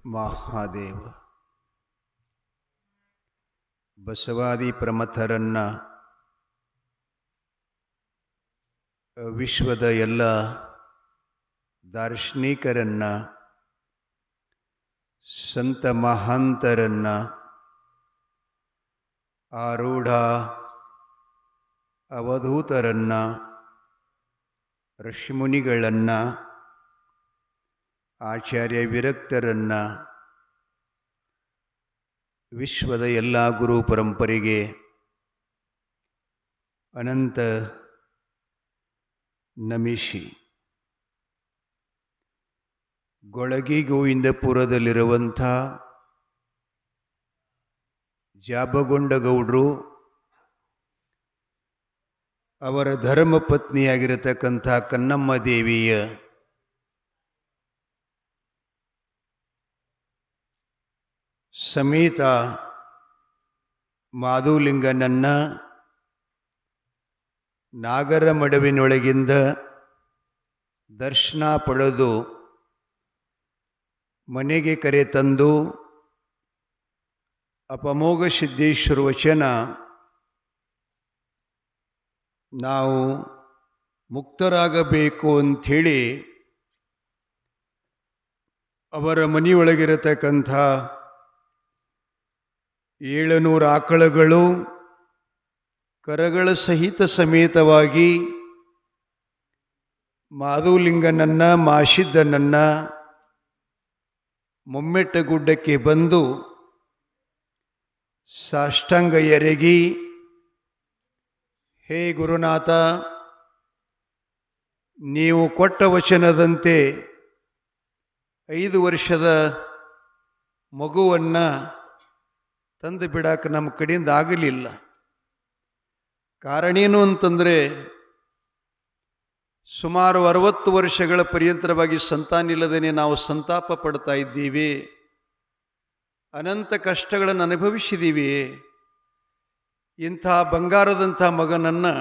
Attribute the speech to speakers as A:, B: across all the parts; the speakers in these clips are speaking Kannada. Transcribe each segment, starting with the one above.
A: ಮಹಾದೇವ ಬಸವಾದಿ ಪ್ರಮಥರನ್ನ ವಿಶ್ವದ ಎಲ್ಲ ದಾರ್ಶನಿಕರನ್ನ ಸಂತ ಮಹಾಂತರನ್ನ ಆರೂಢ ಅವಧೂತರನ್ನ ಋಷಿಮುನಿಗಳನ್ನ ಆಚಾರ್ಯ ವಿರಕ್ತರನ್ನ ವಿಶ್ವದ ಎಲ್ಲ ಗುರು ಪರಂಪರೆಗೆ ಅನಂತ ನಮಿಸಿ ಗೊಳಗಿ ಗೋವಿಂದಪುರದಲ್ಲಿರುವಂಥ ಜಾಬಗೊಂಡಗೌಡರು ಅವರ ಧರ್ಮಪತ್ನಿಯಾಗಿರತಕ್ಕಂಥ ಕನ್ನಮ್ಮ ದೇವಿಯ ಸಮೇತ ಮಾಧುಲಿಂಗನನ್ನ ನಾಗರ ಮಡವಿನೊಳಗಿಂದ ದರ್ಶನ ಪಡೆದು ಮನೆಗೆ ಕರೆತಂದು ಅಪಮೋಘ ಸಿದ್ದೇಶ್ವರ ವಚನ ನಾವು ಮುಕ್ತರಾಗಬೇಕು ಅಂಥೇಳಿ ಅವರ ಮನೆಯೊಳಗಿರತಕ್ಕಂಥ 700 ಆಕಳುಗಳು ಕರಗಳ ಸಹಿತ ಸಮೇತವಾಗಿ ಮಾಧುಲಿಂಗನನ್ನ ಮಾಶಿದ್ದನನ್ನ ಮೊಮ್ಮೆಟ್ಟಗುಡ್ಡಕ್ಕೆ ಬಂದು ಸಾಷ್ಟಾಂಗ ಎರಗಿ, ಹೇ ಗುರುನಾಥ, ನೀವು ಕೊಟ್ಟ ವಚನದಂತೆ 5 ವರ್ಷದ ಮಗುವನ್ನು ತಂದು ಬಿಡಕ್ಕೆ ನಮ್ಮ ಕಡೆಯಿಂದ ಆಗಲಿಲ್ಲ. ಕಾರಣ ಏನು ಅಂತಂದರೆ, ಸುಮಾರು 60 ವರ್ಷಗಳ ಪರ್ಯಂತರವಾಗಿ ಸಂತಾನಿಲ್ಲದೇ ನಾವು ಸಂತಾಪ ಪಡ್ತಾ ಇದ್ದೀವಿ, ಅನಂತ ಕಷ್ಟಗಳನ್ನು ಅನುಭವಿಸಿದ್ದೀವಿ. ಇಂಥ ಬಂಗಾರದಂಥ ಮಗನನ್ನು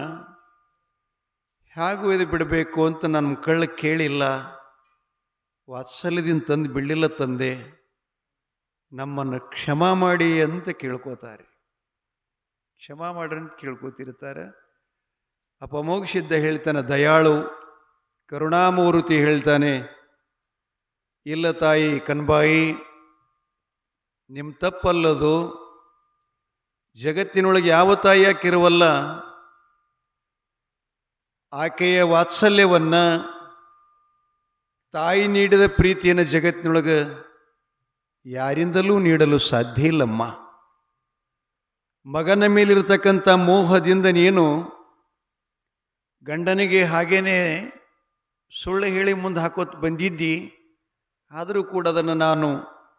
A: ಹೇಗೆ ಒಯ್ದು ಬಿಡಬೇಕು ಅಂತ ನನ್ನ ಕಳ್ಳ ಕೇಳಿಲ್ಲ, ವಾತ್ಸಲ್ಯದಿಂದ ತಂದು ಬಿಡಲಿಲ್ಲ ತಂದೆ, ನಮ್ಮನ್ನು ಕ್ಷಮಾ ಮಾಡಿ ಅಂತ ಕೇಳ್ಕೋತಾರೆ. ಕ್ಷಮಾ ಮಾಡ್ರಿ ಅಂತ ಕೇಳ್ಕೋತಿರ್ತಾರೆ. ಅಪಮೋಘ ಸಿದ್ಧ ಹೇಳ್ತಾನೆ, ದಯಾಳು ಕರುಣಾಮೂರ್ತಿ ಹೇಳ್ತಾನೆ, ಇಲ್ಲ ತಾಯಿ ಕನ್ಬಾಯಿ, ನಿಮ್ಮ ತಪ್ಪಲ್ಲದು. ಜಗತ್ತಿನೊಳಗೆ ಯಾವ ತಾಯಿ ಯಾಕಿರುವಲ್ಲ, ಆಕೆಯ ವಾತ್ಸಲ್ಯವನ್ನು, ತಾಯಿ ನೀಡಿದ ಪ್ರೀತಿಯನ್ನು ಜಗತ್ತಿನೊಳಗೆ ಯಾರಿಂದಲೂ ನೀಡಲು ಸಾಧ್ಯ ಇಲ್ಲಮ್ಮ. ಮಗನ ಮೇಲಿರತಕ್ಕಂಥ ಮೋಹದಿಂದ ನೀನು ಗಂಡನಿಗೆ ಹಾಗೇನೆ ಸುಳ್ಳು ಹೇಳಿ ಮುಂದೆ ಹಾಕೋತ್ ಬಂದಿದ್ದಿ. ಆದರೂ ಕೂಡ ಅದನ್ನು ನಾನು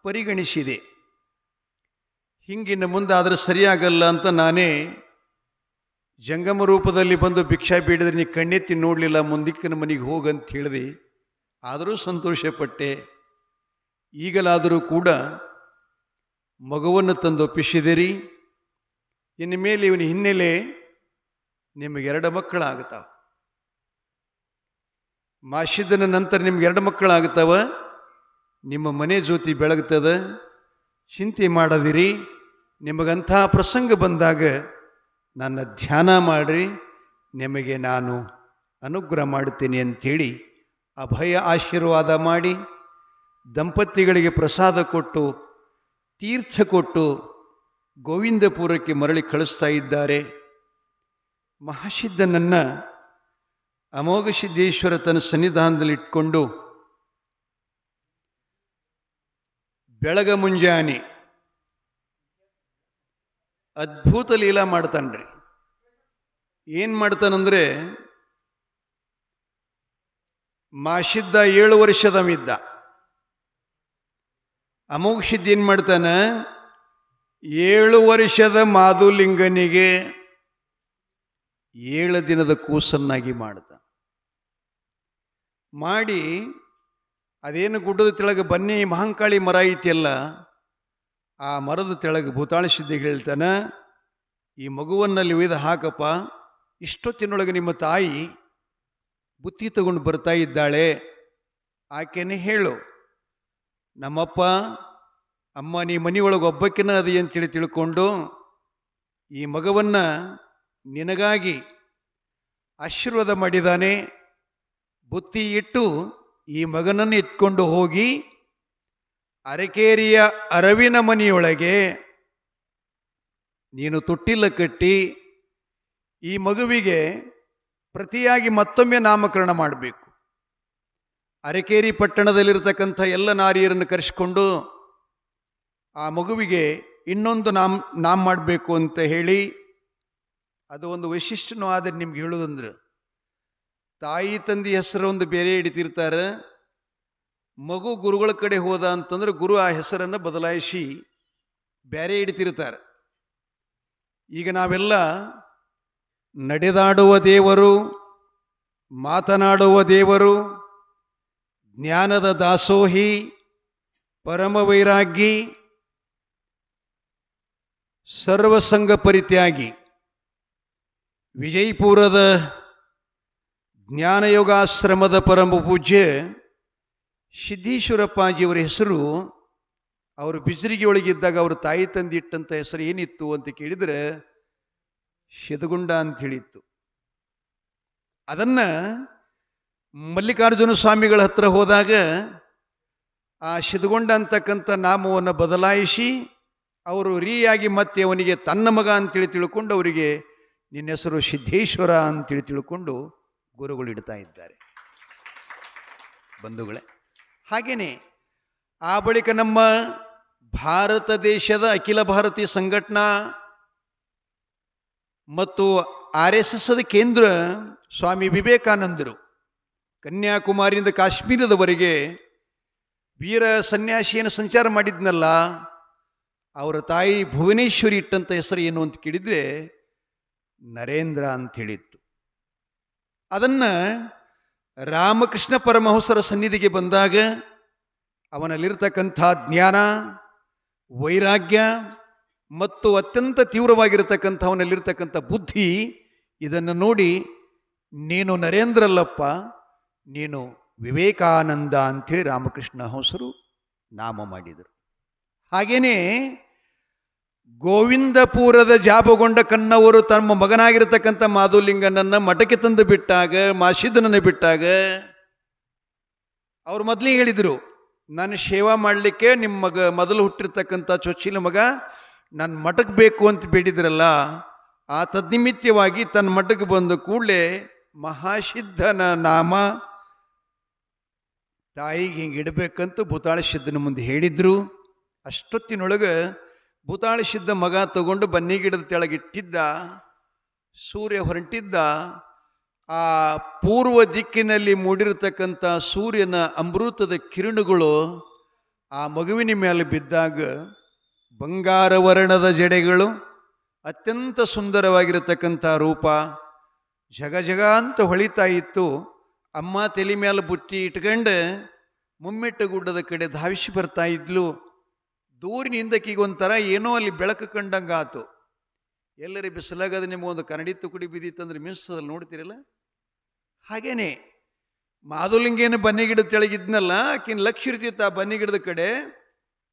A: ಪರಿಗಣಿಸಿದೆ. ಹಿಂಗಿನ ಮುಂದೆ ಆದರೆ ಸರಿಯಾಗಲ್ಲ ಅಂತ ನಾನೇ ಜಂಗಮ ರೂಪದಲ್ಲಿ ಬಂದು ಭಿಕ್ಷಾ ಬೇಡಿದ್ರೆ ನೀ ಕಣ್ಣೆತ್ತಿ ನೋಡಲಿಲ್ಲ, ಮುಂದಿಕ್ಕಿನ ಮನೆಗೆ ಹೋಗಂತ ಹೇಳಿದೆ. ಆದರೂ ಸಂತೋಷಪಟ್ಟೆ. ಈಗಲಾದರೂ ಕೂಡ ಮಗುವನ್ನು ತಂದು ಒಪ್ಪಿಸಿದಿರಿ. ಇನ್ನು ಮೇಲೆ ಇವನ ಹಿನ್ನೆಲೆ ನಿಮಗೆ 2 ಮಕ್ಕಳಾಗ್ತಾವೆ. ಮಾಸಿದ್ದನ ನಂತರ ನಿಮ್ಗೆ 2 ಮಕ್ಕಳಾಗ್ತಾವ. ನಿಮ್ಮ ಮನೆ ಜ್ಯೋತಿ ಬೆಳಗ್ತದ. ಚಿಂತೆ ಮಾಡದಿರಿ. ನಿಮಗಂಥ ಪ್ರಸಂಗ ಬಂದಾಗ ನನ್ನ ಧ್ಯಾನ ಮಾಡಿರಿ, ನಿಮಗೆ ನಾನು ಅನುಗ್ರಹ ಮಾಡ್ತೀನಿ ಅಂಥೇಳಿ ಅಭಯ ಆಶೀರ್ವಾದ ಮಾಡಿ ದಂಪತಿಗಳಿಗೆ ಪ್ರಸಾದ ಕೊಟ್ಟು ತೀರ್ಥ ಕೊಟ್ಟು ಗೋವಿಂದಪುರಕ್ಕೆ ಮರಳಿ ಕಳಿಸ್ತಾ ಇದ್ದಾರೆ. ಮಹಾಸಿದ್ದನನ್ನು ಅಮೋಘ ಸಿದ್ದೇಶ್ವರ ತನ್ನ ಸನ್ನಿಧಾನದಲ್ಲಿ ಇಟ್ಕೊಂಡು ಬೆಳಗ ಮುಂಜಾನೆ ಅದ್ಭುತ ಲೀಲಾ ಮಾಡ್ತಾನ್ರಿ. ಏನು ಮಾಡ್ತಾನಂದ್ರೆ, ಮಾಸಿದ್ದ 7 ವರ್ಷದವಿದ್ದ. ಅಮೋಘ ಸಿದ್ಧ ಏನು ಮಾಡ್ತಾನೆ, 7 ವರ್ಷದ ಮಾಧುಲಿಂಗನಿಗೆ 7 ದಿನದ ಕೂಸನ್ನಾಗಿ ಮಾಡ್ತಾನೆ. ಮಾಡಿ ಅದೇನು ಗುಡ್ಡದ ತೆಳಗೆ ಬನ್ನಿ ಮಹಾಂಕಾಳಿ ಮರ ಐತಿಯಲ್ಲ, ಆ ಮರದ ತೆಳಗೆ ಭೂತಾಳ ಸಿದ್ಧಿಗೆ ಹೇಳ್ತಾನೆ, ಈ ಮಗುವನ್ನಲ್ಲಿ ಒಯ್ದು ಹಾಕಪ್ಪ, ಇಷ್ಟೊತ್ತಿನೊಳಗೆ ನಿಮ್ಮ ತಾಯಿ ಬುತ್ತಿ ತಗೊಂಡು ಬರ್ತಾ ಇದ್ದಾಳೆ, ಆಕೆನೇ ಹೇಳು, ನಮ್ಮಪ್ಪ ಅಮ್ಮ ನೀ ಮನೆಯೊಳಗೆ ಒಬ್ಬಕ್ಕಿನ ಅದಿ ಅಂತೇಳಿ ತಿಳ್ಕೊಂಡು ಈ ಮಗವನ್ನ ನಿನಗಾಗಿ ಆಶೀರ್ವಾದ ಮಾಡಿದ್ದಾನೆ. ಬುತ್ತಿ ಇಟ್ಟು ಈ ಮಗನನ್ನು ಎತ್ಕೊಂಡು ಹೋಗಿ ಅರಕೇರಿಯ ಅರವಿನ ಮನೆಯೊಳಗೆ ನೀನು ತೊಟ್ಟಿಲ ಕಟ್ಟಿ ಈ ಮಗುವಿಗೆ ಪ್ರತಿಯಾಗಿ ಮತ್ತೊಮ್ಮೆ ನಾಮಕರಣ ಮಾಡಬೇಕು. ಅರಕೇರಿ ಪಟ್ಟಣದಲ್ಲಿರ್ತಕ್ಕಂಥ ಎಲ್ಲ ನಾರಿಯರನ್ನು ಕರೆಸಿಕೊಂಡು ಆ ಮಗುವಿಗೆ ಇನ್ನೊಂದು ನಾಮ ಮಾಡಬೇಕು ಅಂತ ಹೇಳಿ, ಅದು ಒಂದು ವೈಶಿಷ್ಟ್ಯನೂ ಆದರೆ ನಿಮ್ಗೆ ಹೇಳೋದಂದ್ರೆ, ತಾಯಿ ತಂದೆ ಹೆಸರು ಒಂದು ಬೇರೆ ಹಿಡಿತಿರ್ತಾರೆ. ಮಗು ಗುರುಗಳ ಕಡೆ ಹೋದ ಅಂತಂದ್ರೆ ಗುರು ಆ ಹೆಸರನ್ನು ಬದಲಾಯಿಸಿ ಬೇರೆ ಹಿಡಿತಿರ್ತಾರೆ. ಈಗ ನಾವೆಲ್ಲ ನಡೆದಾಡುವ ದೇವರು, ಮಾತನಾಡುವ ದೇವರು, ಜ್ಞಾನದ ದಾಸೋಹಿ, ಪರಮ ವೈರಾಗ್ಯಿ, ಸರ್ವಸಂಗ ಪರಿತ್ಯಾಗಿ, ವಿಜಯಪುರದ ಜ್ಞಾನಯೋಗಾಶ್ರಮದ ಪರಮ ಪೂಜ್ಯ ಸಿದ್ದೇಶ್ವರಪ್ಪಾಜಿಯವರ ಹೆಸರು ಅವರು ಬಿಜರಿಗೆ ಒಳಗಿದ್ದಾಗ ಅವರು ತಾಯಿ ತಂದಿಟ್ಟಂಥ ಹೆಸರು ಏನಿತ್ತು ಅಂತ ಕೇಳಿದರೆ ಶಿದಗುಂಡ ಅಂತ ಹೇಳಿತ್ತು. ಅದನ್ನ ಮಲ್ಲಿಕಾರ್ಜುನ ಸ್ವಾಮಿಗಳ ಹತ್ರ ಹೋದಾಗ ಆ ಶಿದಗುಂಡ ಅಂತಕ್ಕಂಥ ನಾಮವನ್ನು ಬದಲಾಯಿಸಿ ಅವರು ರೀಯಾಗಿ ಮತ್ತೆ ಅವನಿಗೆ ತನ್ನ ಮಗ ಅಂತೇಳಿ ತಿಳ್ಕೊಂಡು ಅವರಿಗೆ ನಿನ್ನ ಹೆಸರು ಸಿದ್ದೇಶ್ವರ ಅಂತೇಳಿ ತಿಳ್ಕೊಂಡು ಗುರುಗಳು ಇಡ್ತಾ ಇದ್ದಾರೆ ಬಂಧುಗಳೇ. ಹಾಗೇನೆ ಆ ಬಳಿಕ ನಮ್ಮ ಭಾರತ ದೇಶದ ಅಖಿಲ ಭಾರತೀಯ ಸಂಘಟನಾ ಮತ್ತು RSSದ ಕೇಂದ್ರ ಸ್ವಾಮಿ ವಿವೇಕಾನಂದರು ಕನ್ಯಾಕುಮಾರಿಯಿಂದ ಕಾಶ್ಮೀರದವರೆಗೆ ವೀರ ಸನ್ಯಾಸಿಯನ್ನು ಸಂಚಾರ ಮಾಡಿದ್ನಲ್ಲ, ಅವರ ತಾಯಿ ಭುವನೇಶ್ವರಿ ಇಟ್ಟಂಥ ಹೆಸರು ಏನು ಅಂತ ಕೇಳಿದರೆ ನರೇಂದ್ರ ಅಂತ ಹೇಳಿತ್ತು. ಅದನ್ನು ರಾಮಕೃಷ್ಣ ಪರಮಹಂಸರ ಸನ್ನಿಧಿಗೆ ಬಂದಾಗ ಅವನಲ್ಲಿರ್ತಕ್ಕಂಥ ಜ್ಞಾನ, ವೈರಾಗ್ಯ ಮತ್ತು ಅತ್ಯಂತ ತೀವ್ರವಾಗಿರತಕ್ಕಂಥ ಅವನಲ್ಲಿರ್ತಕ್ಕಂಥ ಬುದ್ಧಿ, ಇದನ್ನು ನೋಡಿ ನೀನು ನರೇಂದ್ರ ಅಲ್ಲಪ್ಪ, ನೀನು ವಿವೇಕಾನಂದ ಅಂಥೇಳಿ ರಾಮಕೃಷ್ಣ ಹಂಸರು ನಾಮ ಮಾಡಿದರು. ಹಾಗೇನೆ ಗೋವಿಂದಪುರದ ಜಾಬಗೊಂಡ ಕನ್ನವರು ತಮ್ಮ ಮಗನಾಗಿರತಕ್ಕಂಥ ಮಾಧುಲಿಂಗನನ್ನು ಮಠಕ್ಕೆ ತಂದು ಬಿಟ್ಟಾಗ, ಮಾಸಿದನನ್ನು ಬಿಟ್ಟಾಗ ಅವರು ಮೊದಲೇ ಹೇಳಿದರು, ನಾನು ಸೇವಾ ಮಾಡಲಿಕ್ಕೆ ನಿಮ್ಮ ಮಗ ಮೊದಲು ಹುಟ್ಟಿರ್ತಕ್ಕಂಥ ಚೊಚ್ಚಿಲ ಮಗ ನನ್ನ ಮಠಕ್ಕೆ ಬೇಕು ಅಂತ ಬೇಡಿದ್ರಲ್ಲ, ಆ ತದ್ನಿಮಿತ್ತವಾಗಿ ತನ್ನ ಮಠಕ್ಕೆ ಬಂದ ಕೂಡಲೇ ಮಹಾಸಿದ್ಧನ ನಾಮ ತಾಯಿಗೆ ಹಿಂಗೆ ಇಡಬೇಕಂತ ಭೂತಾಳ ಸಿದ್ಧನ ಮುಂದೆ ಹೇಳಿದ್ರು. ಅಷ್ಟೊತ್ತಿನೊಳಗೆ ಭೂತಾಳ ಸಿದ್ಧ ಮಗ ತಗೊಂಡು ಬನ್ನಿಗಿಡದ ತೆಳಗಿಟ್ಟಿದ್ದ. ಸೂರ್ಯ ಹೊರಟಿದ್ದ. ಆ ಪೂರ್ವ ದಿಕ್ಕಿನಲ್ಲಿ ಮೂಡಿರತಕ್ಕಂಥ ಸೂರ್ಯನ ಅಮೃತದ ಕಿರಣಗಳು ಆ ಮಗುವಿನ ಮೇಲೆ ಬಿದ್ದಾಗ ಬಂಗಾರ ವರ್ಣದ ಜಡೆಗಳು, ಅತ್ಯಂತ ಸುಂದರವಾಗಿರತಕ್ಕಂಥ ರೂಪ, ಜಗ ಜಗ ಅಂತ ಹೊಳಿತಾ ಇತ್ತು. ಅಮ್ಮ ತಲೆ ಮೇಲೆ ಬುಟ್ಟಿ ಇಟ್ಕೊಂಡು ಮುಮ್ಮೆಟ್ಟ ಗುಡ್ಡದ ಕಡೆ ಧಾವಿಸಿ ಬರ್ತಾ ಇದ್ಲು. ದೂರಿನಿಂದಕ್ಕಿಗೊಂಥರ ಏನೋ ಅಲ್ಲಿ ಬೆಳಕು ಕಂಡಂಗಾತು. ಎಲ್ಲರಿ ಬಿಸಿಲಾಗದ ನಿಮಗೊಂದು ಕನ್ನಡಿ ತುಕಡಿ ಬಿದ್ದಿತ್ತಂದ್ರೆ ಮಿನ್ಸದಲ್ಲಿ ನೋಡ್ತಿರಲ್ಲ, ಹಾಗೇನೆ ಮಾಧುಲಿಂಗೇನು ಬನ್ನಿಗಿಡದ ತೆಳಗಿದ್ನಲ್ಲ, ಆಕಿನ ಲಕ್ಷ್ಯ ಇರ್ತಿತ್ತು ಆ ಬನ್ನಿಗಿಡದ ಕಡೆ.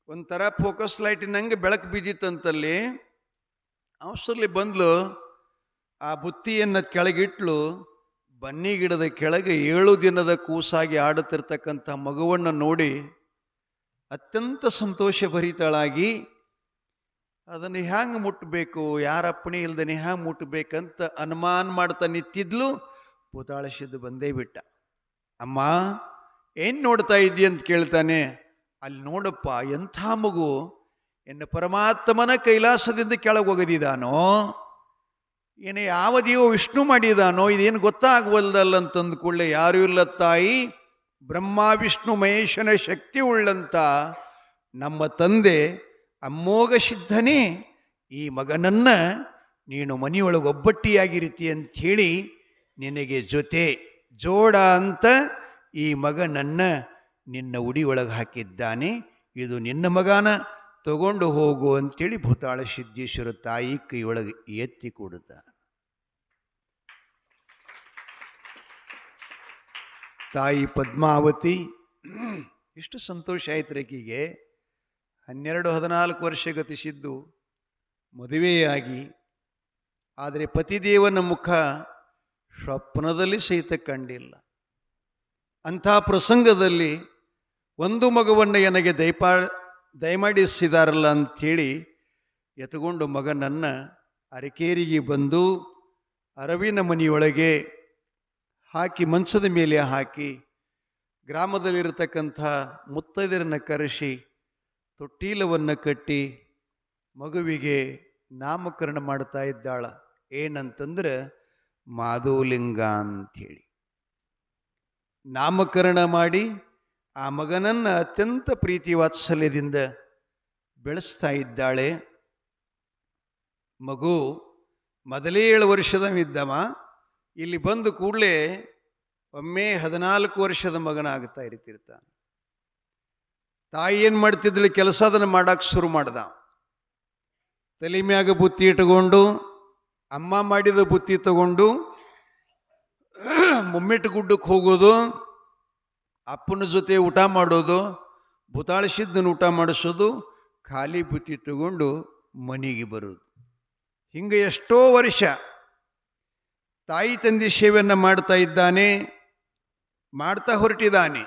A: ಒಂಥರ ಫೋಕಸ್ ಲೈಟಿನಂಗೆ ಬೆಳಕು ಬಿದ್ದಿತ್ತಂತಲ್ಲಿ. ಅವಸರ್ಲಿ ಬಂದ್ಲು, ಆ ಬುತ್ತಿಯನ್ನು ಕೆಳಗಿಟ್ಲು. ಬನ್ನಿ ಗಿಡದ ಕೆಳಗೆ 7 ದಿನದ ಕೂಸಾಗಿ ಆಡುತ್ತಿರ್ತಕ್ಕಂಥ ಮಗುವನ್ನು ನೋಡಿ ಅತ್ಯಂತ ಸಂತೋಷ ಭರಿತಳಾಗಿ ಅದನ್ನು ಹ್ಯಾಂಗೆ ಮುಟ್ಟಬೇಕು, ಯಾರಪ್ಪಣೆ ಇಲ್ದನೆ ಹ್ಯಾಂಗೆ ಮುಟ್ಟಬೇಕಂತ ಅನುಮಾನ ಮಾಡ್ತಾ ನಿಂತಿದ್ಲು. ಭೂತಾಳ ಸಿದ್ಧ ಬಂದೇ ಬಿಟ್ಟ. ಅಮ್ಮ ಏನು ನೋಡ್ತಾ ಇದ್ದಿ ಅಂತ ಕೇಳ್ತಾನೆ. ಅಲ್ಲಿ ನೋಡಪ್ಪ, ಎಂಥ ಮಗು, ಎನ್ನ ಪರಮಾತ್ಮನ ಕೈಲಾಸದಿಂದ ಕೆಳಗೆ ಒಗದಿದಾನೋ, ಏನು ಯಾವ ದೇವ ವಿಷ್ಣು ಮಾಡಿದಾನೋ, ಇದೇನು ಗೊತ್ತಾಗವಲ್ದಲ್ಲ ಅಂತಂದು ಕೂಡಲೇ ಯಾರೂ ಇಲ್ಲ ತಾಯಿ, ಬ್ರಹ್ಮ ವಿಷ್ಣು ಮಹೇಶನ ಶಕ್ತಿ ಉಳ್ಳಂತ ನಮ್ಮ ತಂದೆ ಅಮೋಘ ಸಿದ್ಧನೇ ಈ ಮಗನನ್ನ ನೀನು ಮನೆಯೊಳಗೆ ಒಬ್ಬಟ್ಟಿಯಾಗಿರ್ತಿ ಅಂಥೇಳಿ ನಿನಗೆ ಜೋಡ ಅಂತ ಈ ಮಗನನ್ನ ನಿನ್ನ ಉಡಿಯೊಳಗೆ ಹಾಕಿದ್ದಾನೆ. ಇದು ನಿನ್ನ ಮಗನ, ತಗೊಂಡು ಹೋಗು ಅಂತೇಳಿ ಭೂತಾಳ ಸಿದ್ದೇಶ್ವರ ತಾಯಿ ಕೈಯೊಳಗೆ ಎತ್ತಿ ಕೊಡುತ್ತ ತಾಯಿ ಪದ್ಮಾವತಿ ಎಷ್ಟು ಸಂತೋಷ ಆಯ್ತು ರೇಖಿಗೆ. 14 ವರ್ಷ ಗತಿಸಿದ್ದು ಮದುವೆಯಾಗಿ, ಆದರೆ ಪತಿದೇವನ ಮುಖ ಸ್ವಪ್ನದಲ್ಲಿ ಸಹಿತ ಕಂಡಿಲ್ಲ. ಅಂಥ ಪ್ರಸಂಗದಲ್ಲಿ ಒಂದು ಮಗುವನ್ನು ನನಗೆ ದಯಮಾಡಿಸಿದಾರಲ್ಲ ಅಂಥೇಳಿ ಎತ್ತುಕೊಂಡು ಮಗನನ್ನು ಅರಕೇರಿಗೆ ಬಂದು ಅರವಿನ ಮನೆಯೊಳಗೆ ಹಾಕಿ ಮಂಚದ ಮೇಲೆ ಹಾಕಿ ಗ್ರಾಮದಲ್ಲಿರತಕ್ಕಂಥ ಮುತ್ತೈದರನ್ನು ಕರೆಸಿ ತೊಟ್ಟೀಲವನ್ನು ಕಟ್ಟಿ ಮಗುವಿಗೆ ನಾಮಕರಣ ಮಾಡ್ತಾ ಇದ್ದಾಳ. ಏನಂತಂದ್ರೆ ಮಾಧುಲಿಂಗ ಅಂಥೇಳಿ ನಾಮಕರಣ ಮಾಡಿ ಆ ಮಗನನ್ನು ಅತ್ಯಂತ ಪ್ರೀತಿ ವಾತ್ಸಲ್ಯದಿಂದ ಬೆಳೆಸ್ತಾ ಇದ್ದಾಳೆ. ಮಗು ಮೊದಲೇ 7 ವರ್ಷದವಿದ್ದವ ಇಲ್ಲಿ ಬಂದು ಕೂಡಲೇ ಒಮ್ಮೆ 14 ವರ್ಷದ ಮಗನಾಗ್ತಾ ಇರ್ತಿರ್ತಾನೆ. ತಾಯಿ ಏನು ಮಾಡ್ತಿದ್ದಳು, ಕೆಲಸ ಅದನ್ನು ಮಾಡಕ್ಕೆ ಶುರು ಮಾಡ್ದ. ತಲೆ ಮ್ಯಾಗ ಬುತ್ತಿ ಇಟ್ಕೊಂಡು ಅಮ್ಮ ಮಾಡಿದ ಬುತ್ತಿ ತಗೊಂಡು ಮುಮ್ಮೆಟ್ಟು ಗುಡ್ಡಕ್ಕೆ ಹೋಗೋದು, ಅಪ್ಪನ ಜೊತೆ ಊಟ ಮಾಡೋದು, ಭೂತಾಳಿಸಿದ್ದನ್ನು ಊಟ ಮಾಡಿಸೋದು, ಖಾಲಿ ಬುತ್ತಿ ತಗೊಂಡು ಮನೆಗೆ ಬರೋದು. ಹಿಂಗೆ ಎಷ್ಟೋ ವರ್ಷ ತಾಯಿ ತಂದೆ ಸೇವೆಯನ್ನು ಮಾಡ್ತಾ ಇದ್ದಾನೆ, ಮಾಡ್ತಾ ಹೊರಟಿದ್ದಾನೆ.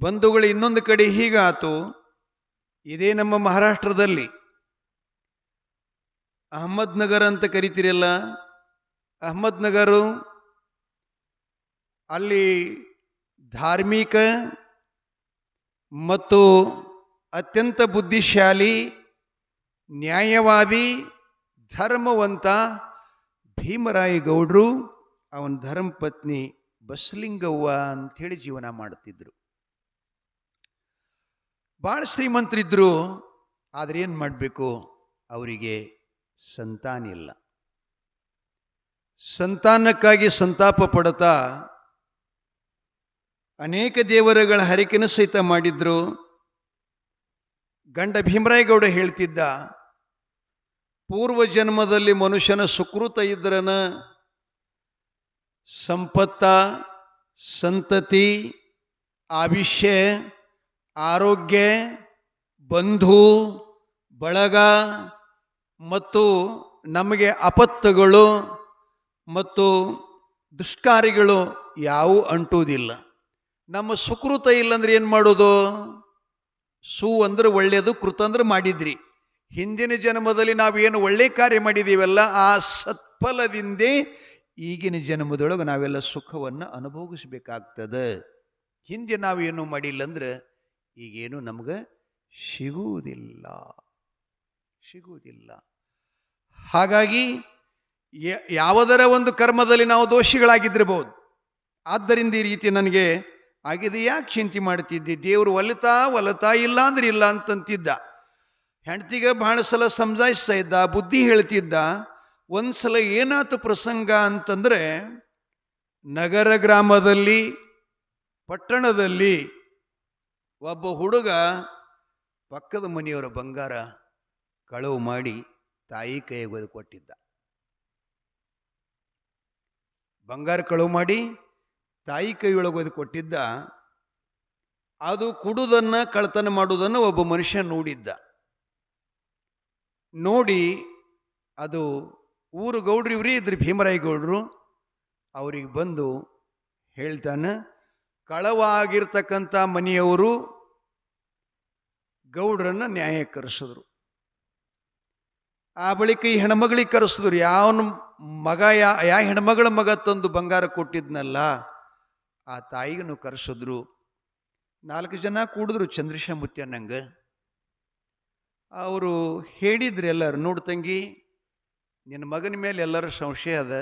A: ಬಂಧುಗಳು ಇನ್ನೊಂದು ಕಡೆ ಹೀಗಾತು. ಇದೇ ನಮ್ಮ ಮಹಾರಾಷ್ಟ್ರದಲ್ಲಿ ಅಹಮದ್ನಗರ ಅಂತ ಕರಿತೀರಲ್ಲ, ಅಹಮದ್ನಗರು ಅಲ್ಲಿ ಧಾರ್ಮಿಕ ಮತ್ತು ಅತ್ಯಂತ ಬುದ್ಧಿಶಾಲಿ, ನ್ಯಾಯವಾದಿ, ಧರ್ಮವಂತ ಭೀಮರಾಯ ಗೌಡ್ರು ಅವನ ಧರ್ಮಪತ್ನಿ ಬಸಲಿಂಗವ್ವ ಅಂಥೇಳಿ ಜೀವನ ಮಾಡ್ತಿದ್ರು. ಭಾಳ ಶ್ರೀಮಂತರಿದ್ರು. ಆದರೆ ಏನು ಮಾಡಬೇಕು, ಅವರಿಗೆ ಸಂತಾನ ಇಲ್ಲ. ಸಂತಾನಕ್ಕಾಗಿ ಸಂತಾಪ ಪಡ್ತಾ ಅನೇಕ ದೇವರುಗಳ ಹರಕೆನ ಸಹಿತ ಮಾಡಿದ್ರು. ಗಂಡ ಭೀಮರಾಯಗೌಡ ಹೇಳ್ತಿದ್ದ, ಪೂರ್ವ ಜನ್ಮದಲ್ಲಿ ಮನುಷ್ಯನ ಸುಕೃತ ಇದ್ರನ ಸಂಪತ್ತ, ಸಂತತಿ, ಆಯುಷ್ಯ, ಆರೋಗ್ಯ, ಬಂಧು ಬಳಗ ಮತ್ತು ನಮಗೆ ಅಪತ್ತುಗಳು ಮತ್ತು ದುಷ್ಕಾರಿಗಳು ಯಾವುವು ಅಂಟುವುದಿಲ್ಲ. ನಮ್ಮ ಸುಕೃತ ಇಲ್ಲಂದ್ರೆ ಏನು ಮಾಡೋದು? ಸು ಅಂದ್ರೆ ಒಳ್ಳೆಯದು, ಕೃತ ಅಂದ್ರೆ ಮಾಡಿದ್ರಿ. ಹಿಂದಿನ ಜನ್ಮದಲ್ಲಿ ನಾವೇನು ಒಳ್ಳೆ ಕಾರ್ಯ ಮಾಡಿದ್ದೀವಲ್ಲ, ಆ ಸತ್ಫಲದಿಂದೇ ಈಗಿನ ಜನ್ಮದೊಳಗೆ ನಾವೆಲ್ಲ ಸುಖವನ್ನು ಅನುಭವಿಸಬೇಕಾಗ್ತದೆ. ಹಿಂದೆ ನಾವೇನು ಮಾಡಿಲ್ಲ ಅಂದ್ರೆ ಈಗೇನು ನಮ್ಗೆ ಸಿಗುವುದಿಲ್ಲ. ಹಾಗಾಗಿ ಯಾವುದರ ಒಂದು ಕರ್ಮದಲ್ಲಿ ನಾವು ದೋಷಿಗಳಾಗಿದ್ದಿರಬಹುದು. ಆದ್ದರಿಂದ ಈ ರೀತಿ ನನಗೆ ಆಗಿದೆ, ಯಾಕೆ ಚಿಂತೆ ಮಾಡ್ತಿದ್ದೆ? ದೇವರು ಒಲತಾ ಇಲ್ಲ ಅಂದ್ರೆ ಇಲ್ಲ ಅಂತಂತಿದ್ದ. ಹೆಂಡತಿಗೆ ಬಹಳ ಸಲ ಸಮಜಾಯಿಸ್ತಾ ಇದ್ದ, ಬುದ್ಧಿ ಹೇಳ್ತಿದ್ದ. ಒಂದ್ಸಲ ಏನಾಯ್ತು ಪ್ರಸಂಗ ಅಂತಂದ್ರೆ, ನಗರ ಗ್ರಾಮದಲ್ಲಿ, ಪಟ್ಟಣದಲ್ಲಿ ಒಬ್ಬ ಹುಡುಗ ಪಕ್ಕದ ಮನೆಯವರ ಬಂಗಾರ ಕಳವು ಮಾಡಿ ತಾಯಿ ಕೈಗೆ ಒಯ್ದು ಕೊಟ್ಟಿದ್ದ. ಬಂಗಾರ ಕಳವು ಮಾಡಿ ತಾಯಿ ಕೈಯೊಳಗೆ ಒಯ್ದು ಕೊಟ್ಟಿದ್ದ. ಅದು ಕುಡುದನ್ನ ಕಳ್ತನ ಮಾಡುವುದನ್ನು ಒಬ್ಬ ಮನುಷ್ಯ ನೋಡಿದ್ದ. ನೋಡಿ ಅದು ಊರು ಗೌಡ್ರು ಇವರೇ ಇದ್ರು, ಭೀಮರಾಯ ಗೌಡ್ರು. ಅವ್ರಿಗೆ ಬಂದು ಹೇಳ್ತಾನೆ, ಕಳವಾಗಿರ್ತಕ್ಕಂಥ ಮನೆಯವರು ಗೌಡ್ರನ್ನ ನ್ಯಾಯಕ್ಕೆ ಕರೆಸಿದ್ರು. ಆ ಬಳಿಕ ಈ ಹೆಣ್ಮಗಳಿಗೆ ಕರೆಸಿದ್ರು. ಯಾವನ ಮಗ ಯಾ ಹೆಣ್ಮಗಳ ಮಗ ತಂದು ಬಂಗಾರ ಕೊಟ್ಟಿದ್ನಲ್ಲ, ಆ ತಾಯಿಗೂ ಕರೆಸಿದ್ರು. 4 ಜನ ಕೂಡಿದ್ರು ಚಂದ್ರಶಾಮುತ್ಯನಂಗೆ. ಅವರು ಹೇಳಿದ್ರು ಎಲ್ಲರೂ, ನೋಡು ತಂಗಿ, ನಿನ್ನ ಮಗನ ಮೇಲೆ ಎಲ್ಲರ ಸಂಶಯ ಅದ,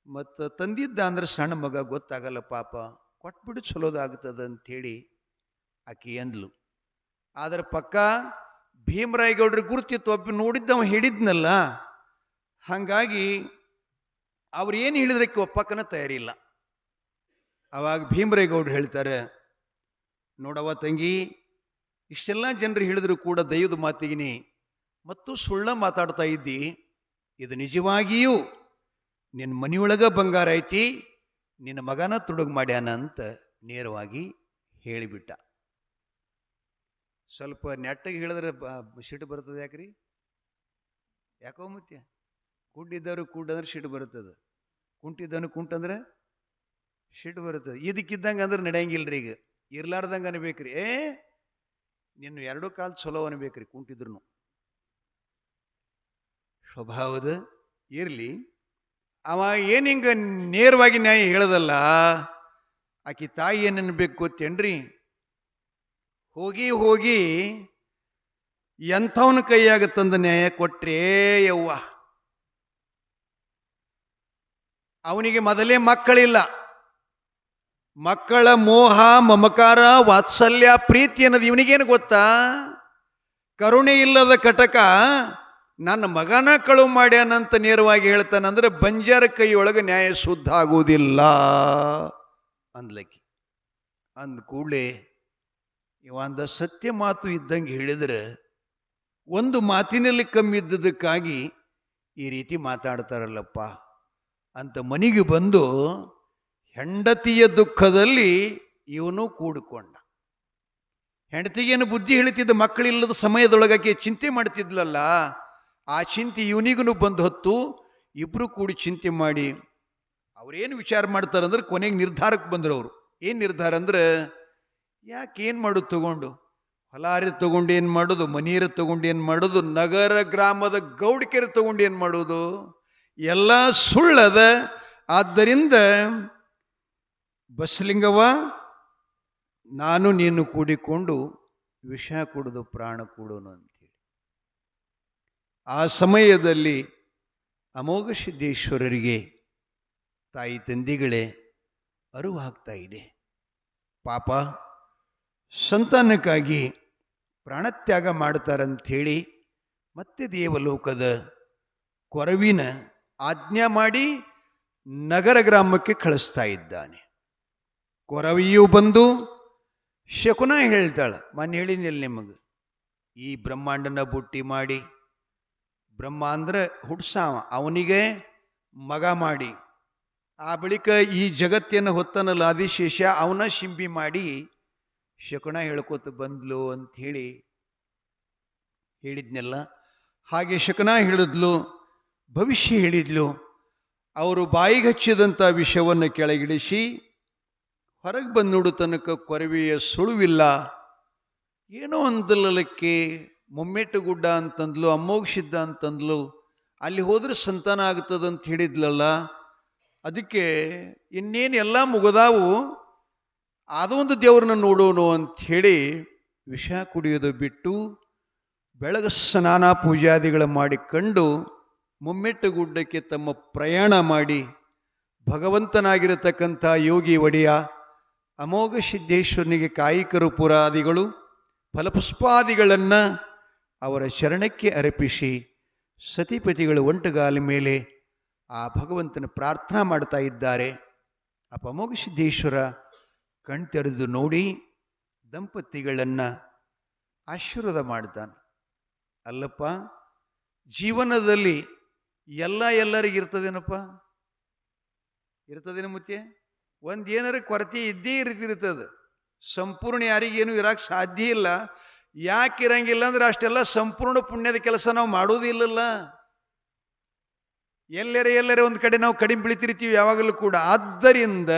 A: ಮತ್ತು ತಂದಿದ್ದ ಅಂದ್ರೆ ಸಣ್ಣ ಮಗ ಗೊತ್ತಾಗಲ್ಲ, ಪಾಪ ಕೊಟ್ಬಿಡು ಚಲೋದಾಗ್ತದ ಅಂಥೇಳಿ ಆಕೆ ಎಂದ್ಲು. ಆದ್ರೆ ಪಕ್ಕ ಭೀಮರಾಯ ಗೌಡ್ರ ಗುರುತಿತ್ತು, ಒಬ್ಬ ನೋಡಿದ್ದವ ಹೇಳಿದ್ನಲ್ಲ. ಹಾಗಾಗಿ ಅವ್ರು ಏನು ಹೇಳಿದ್ರಕ್ಕೆ ಒಪ್ಪಕ್ಕನ ತಯಾರಿಲ್ಲ. ಅವಾಗ ಭೀಮರಾಯ ಗೌಡ್ರು ಹೇಳ್ತಾರೆ, ನೋಡವ ತಂಗಿ, ಇಷ್ಟೆಲ್ಲ ಜನರು ಹೇಳಿದ್ರು ಕೂಡ ದೈವದ ಮಾತಿಗಿನಿ ಮತ್ತು ಸುಳ್ಳ ಮಾತಾಡ್ತಾ ಇದ್ದಿ. ಇದು ನಿಜವಾಗಿಯೂ ನಿನ್ನ ಮನೆಯೊಳಗ ಬಂಗಾರ ಐತಿ, ನಿನ್ನ ಮಗನ ತುಡುಗು ಮಾಡ್ಯಾನ ಅಂತ ನೇರವಾಗಿ ಹೇಳಿಬಿಟ್ಟ. ಸ್ವಲ್ಪ ನೆಟ್ಟಗೆ ಹೇಳಿದ್ರೆ ಸಿಟ್ಟು ಬರ್ತದೆ. ಯಾಕ್ರಿ? ಯಾಕೋ ಮತ್ತೆ ಕುಡ್ಡಿದ್ದವ್ರು ಕುಡ್ಡಂದ್ರೆ ಸಿಟ್ಟು ಬರ್ತದೆ, ಕುಂಟಿದ್ದವನು ಕುಂಟಂದ್ರೆ ಸಿಟ್ಟು ಬರ್ತದೆ. ಇದಕ್ಕಿದ್ದಂಗೆ ಅಂದ್ರೆ ನಡೆಯಂಗಿಲ್ರಿ. ಈಗ ಇರ್ಲಾರ್ದಂಗೆ ಅನ್ಬೇಕ್ರಿ. ನಿನ್ನ ಎರಡೂ ಕಾಲು ಚಲೋ ಅನ್ಬೇಕ್ರಿ ಕುಂಟಿದ್ರು. ಸ್ವಭಾವದ ಇರ್ಲಿ. ಅವ ಏನ್ ಹಿಂಗ ನೇರವಾಗಿ ನ್ಯಾಯ ಹೇಳದಲ್ಲ, ಆಕಿ ತಾಯಿ ಏನನ್ಬೇಕು ಗೊತ್ತೇನ್ರಿ? ಹೋಗಿ ಹೋಗಿ ಎಂಥವನ ಕೈಯಾಗ ತಂದ ನ್ಯಾಯ ಕೊಟ್ರೇ ಯವ್ವ. ಅವನಿಗೆ ಮೊದಲೇ ಮಕ್ಕಳಿಲ್ಲ. ಮಕ್ಕಳ ಮೋಹ ಮಮಕಾರ ವಾತ್ಸಲ್ಯ ಪ್ರೀತಿ ಅನ್ನೋದು ಇವನಿಗೇನು ಗೊತ್ತಾ? ಕರುಣೆ ಇಲ್ಲದ ಕಟಕ ನನ್ನ ಮಗನ ಕಳುವು ಮಾಡ್ಯಾನಂತ ನೇರವಾಗಿ ಹೇಳ್ತಾನಂದ್ರೆ ಬಂಜಾರ ಕೈಯೊಳಗೆ ನ್ಯಾಯ ಶುದ್ಧ ಆಗುವುದಿಲ್ಲ ಅಂದ್ಲಕ್ಕಿ. ಅಂದ ಕೂಡಲೇ ಇವಂದ ಸತ್ಯ ಮಾತು ಇದ್ದಂಗೆ ಹೇಳಿದ್ರೆ ಒಂದು ಮಾತಿನಲ್ಲಿ ಕಮ್ಮಿ ಇದ್ದದಕ್ಕಾಗಿ ಈ ರೀತಿ ಮಾತಾಡ್ತಾರಲ್ಲಪ್ಪ ಅಂತ ಮನೆಗೆ ಬಂದು ಹೆಂಡತಿಯ ದುಃಖದಲ್ಲಿ ಇವನು ಕೂಡಿಕೊಂಡ. ಹೆಂಡತಿಗೇನು ಬುದ್ಧಿ ಹೇಳ್ತಿದ್ದ, ಮಕ್ಕಳಿಲ್ಲದ ಸಮಯದೊಳಗಾಕೆ ಚಿಂತೆ ಮಾಡ್ತಿದ್ಲಲ್ಲ, ಆ ಚಿಂತೆ ಇವನಿಗೂ ಬಂದು ಹೊತ್ತು ಇಬ್ರು ಕೂಡಿ ಚಿಂತೆ ಮಾಡಿ ಅವ್ರೇನು ವಿಚಾರ ಮಾಡ್ತಾರಂದ್ರೆ ಕೊನೆಗೆ ನಿರ್ಧಾರಕ್ಕೆ ಬಂದರು. ಅವರು ಏನು ನಿರ್ಧಾರ ಅಂದ್ರೆ, ಯಾಕೇನು ಮಾಡೋದು ತಗೊಂಡು, ಹೊಲಾರಿ ತಗೊಂಡು ಏನು ಮಾಡೋದು, ಮನೀರು ತಗೊಂಡು ಏನು ಮಾಡೋದು, ನಗರ ಗ್ರಾಮದ ಗೌಡಿಕೆರೆ ತಗೊಂಡು ಏನು ಮಾಡೋದು, ಎಲ್ಲ ಸುಳ್ಳದ. ಆದ್ದರಿಂದ ಬಸಲಿಂಗವ್ವ, ನಾನು ನೀನು ಕೂಡಿಕೊಂಡು ವಿಷ ಕುಡಿದು ಪ್ರಾಣ ಕೊಡೋನು ಅಂತೇಳಿ ಆ ಸಮಯದಲ್ಲಿ ಅಮೋಘ ಸಿದ್ದೇಶ್ವರರಿಗೆ ತಾಯಿ ತಂದೆಗಳೇ ಅರಿವಾಗ್ತಾ ಇದೆ. ಪಾಪ ಸಂತಾನಕ್ಕಾಗಿ ಪ್ರಾಣತ್ಯಾಗ ಮಾಡ್ತಾರಂಥೇಳಿ ಮತ್ತೆ ದೇವಲೋಕದ ಕೊರವಿನ ಆಜ್ಞಾ ಮಾಡಿ ನಗರ ಗ್ರಾಮಕ್ಕೆ ಕಳಿಸ್ತಾ ಇದ್ದಾನೆ. ಕೊರವಿಯೂ ಬಂದು ಶಕುನ ಹೇಳ್ತಾಳೆ, ಮೊನ್ನೆ ಹೇಳಿನಿಲ್ಲ ನಿಮಗೆ, ಈ ಬ್ರಹ್ಮಾಂಡನ ಬುಟ್ಟಿ ಮಾಡಿ, ಬ್ರಹ್ಮ ಅಂದ್ರೆ ಹುಡ್ಸಾವ, ಅವನಿಗೆ ಮಗ ಮಾಡಿ, ಆ ಬಳಿಕ ಈ ಜಗತ್ತನ್ನು ಹೊತ್ತನಲ್ಲ ಆದಿಶೇಷ, ಅವನ ಶಿಂಬಿ ಮಾಡಿ ಶಕುನ ಹೇಳ್ಕೊತ ಬಂದ್ಲು ಅಂಥೇಳಿ ಹೇಳಿದ್ನೆಲ್ಲ. ಹಾಗೆ ಶಕುನ ಹೇಳಿದ್ಲು, ಭವಿಷ್ಯ ಹೇಳಿದ್ಲು. ಅವರು ಬಾಯಿಗೆ ಹಚ್ಚಿದಂಥ ವಿಷವನ್ನು ಕೆಳಗಿಳಿಸಿ ಹೊರಗೆ ಬಂದು ನೋಡು ತನಕ ಕೊರವೆಯ ಸುಳುವಿಲ್ಲ. ಏನೋ ಅಂದಲಕ್ಕೆ ಮೊಮ್ಮೆಟ್ಟು ಗುಡ್ಡ ಅಂತಂದ್ಲು, ಅಮೋಘಸಿದ್ದ ಅಂತಂದ್ಲು, ಅಲ್ಲಿ ಹೋದ್ರೆ ಸಂತಾನ ಆಗ್ತದಂತ ಹೇಳಿದ್ಲಲ್ಲ, ಅದಕ್ಕೆ ಇನ್ನೇನು ಎಲ್ಲ ಮುಗದಾವು, ಅದೊಂದು ದೇವ್ರನ್ನ ನೋಡೋನು ಅಂಥೇಳಿ ವಿಷ ಕುಡಿಯೋದು ಬಿಟ್ಟು ಬೆಳಗ್ಗೆ ಸ್ನಾನ ಪೂಜಾದಿಗಳ ಮಾಡಿಕೊಂಡು ಮೊಮ್ಮೆಟ್ಟು ಗುಡ್ಡಕ್ಕೆ ತಮ್ಮ ಪ್ರಯಾಣ ಮಾಡಿ ಭಗವಂತನಾಗಿರತಕ್ಕಂಥ ಯೋಗಿ ಒಡೆಯ ಅಮೋಘ ಸಿದ್ದೇಶ್ವರನಿಗೆ ಕಾಯಿಕರು ಪುರಾದಿಗಳು ಫಲಪುಷ್ಪಾದಿಗಳನ್ನು ಅವರ ಚರಣಕ್ಕೆ ಅರ್ಪಿಸಿ ಸತಿಪತಿಗಳು ಒಂಟುಗಾಲ ಮೇಲೆ ಆ ಭಗವಂತನ ಪ್ರಾರ್ಥನಾ ಮಾಡ್ತಾ ಇದ್ದಾರೆ. ಆ ಅಮೋಘ ಸಿದ್ದೇಶ್ವರ ಕಣ್ತೆರೆದು ನೋಡಿ ದಂಪತಿಗಳನ್ನು ಆಶೀರ್ವಾದ ಮಾಡ್ತಾನೆ. ಅಲ್ಲಪ್ಪ, ಜೀವನದಲ್ಲಿ ಎಲ್ಲರಿಗಿರ್ತದೇನಪ್ಪ? ಇರ್ತದೇನು ಮುತ್ತೆ? ಒಂದು ಏನಾರ ಕೊರತೆ ಇದ್ದೇ ಇರ್ತದೆ. ಸಂಪೂರ್ಣ ಯಾರಿಗೇನು ಇರಕ್ಕೆ ಸಾಧ್ಯ ಇಲ್ಲ. ಯಾಕೆ ಇರಂಗಿಲ್ಲ ಅಂದ್ರೆ ಅಷ್ಟೆಲ್ಲ ಸಂಪೂರ್ಣ ಪುಣ್ಯದ ಕೆಲಸ ನಾವು ಮಾಡೋದಿಲ್ಲಲ್ಲ. ಎಲ್ಲರೇ ಒಂದು ಕಡೆ ನಾವು ಕಡಿಮೆ ಬೀಳ್ತಿರ್ತೀವಿ ಯಾವಾಗಲೂ ಕೂಡ. ಆದ್ದರಿಂದ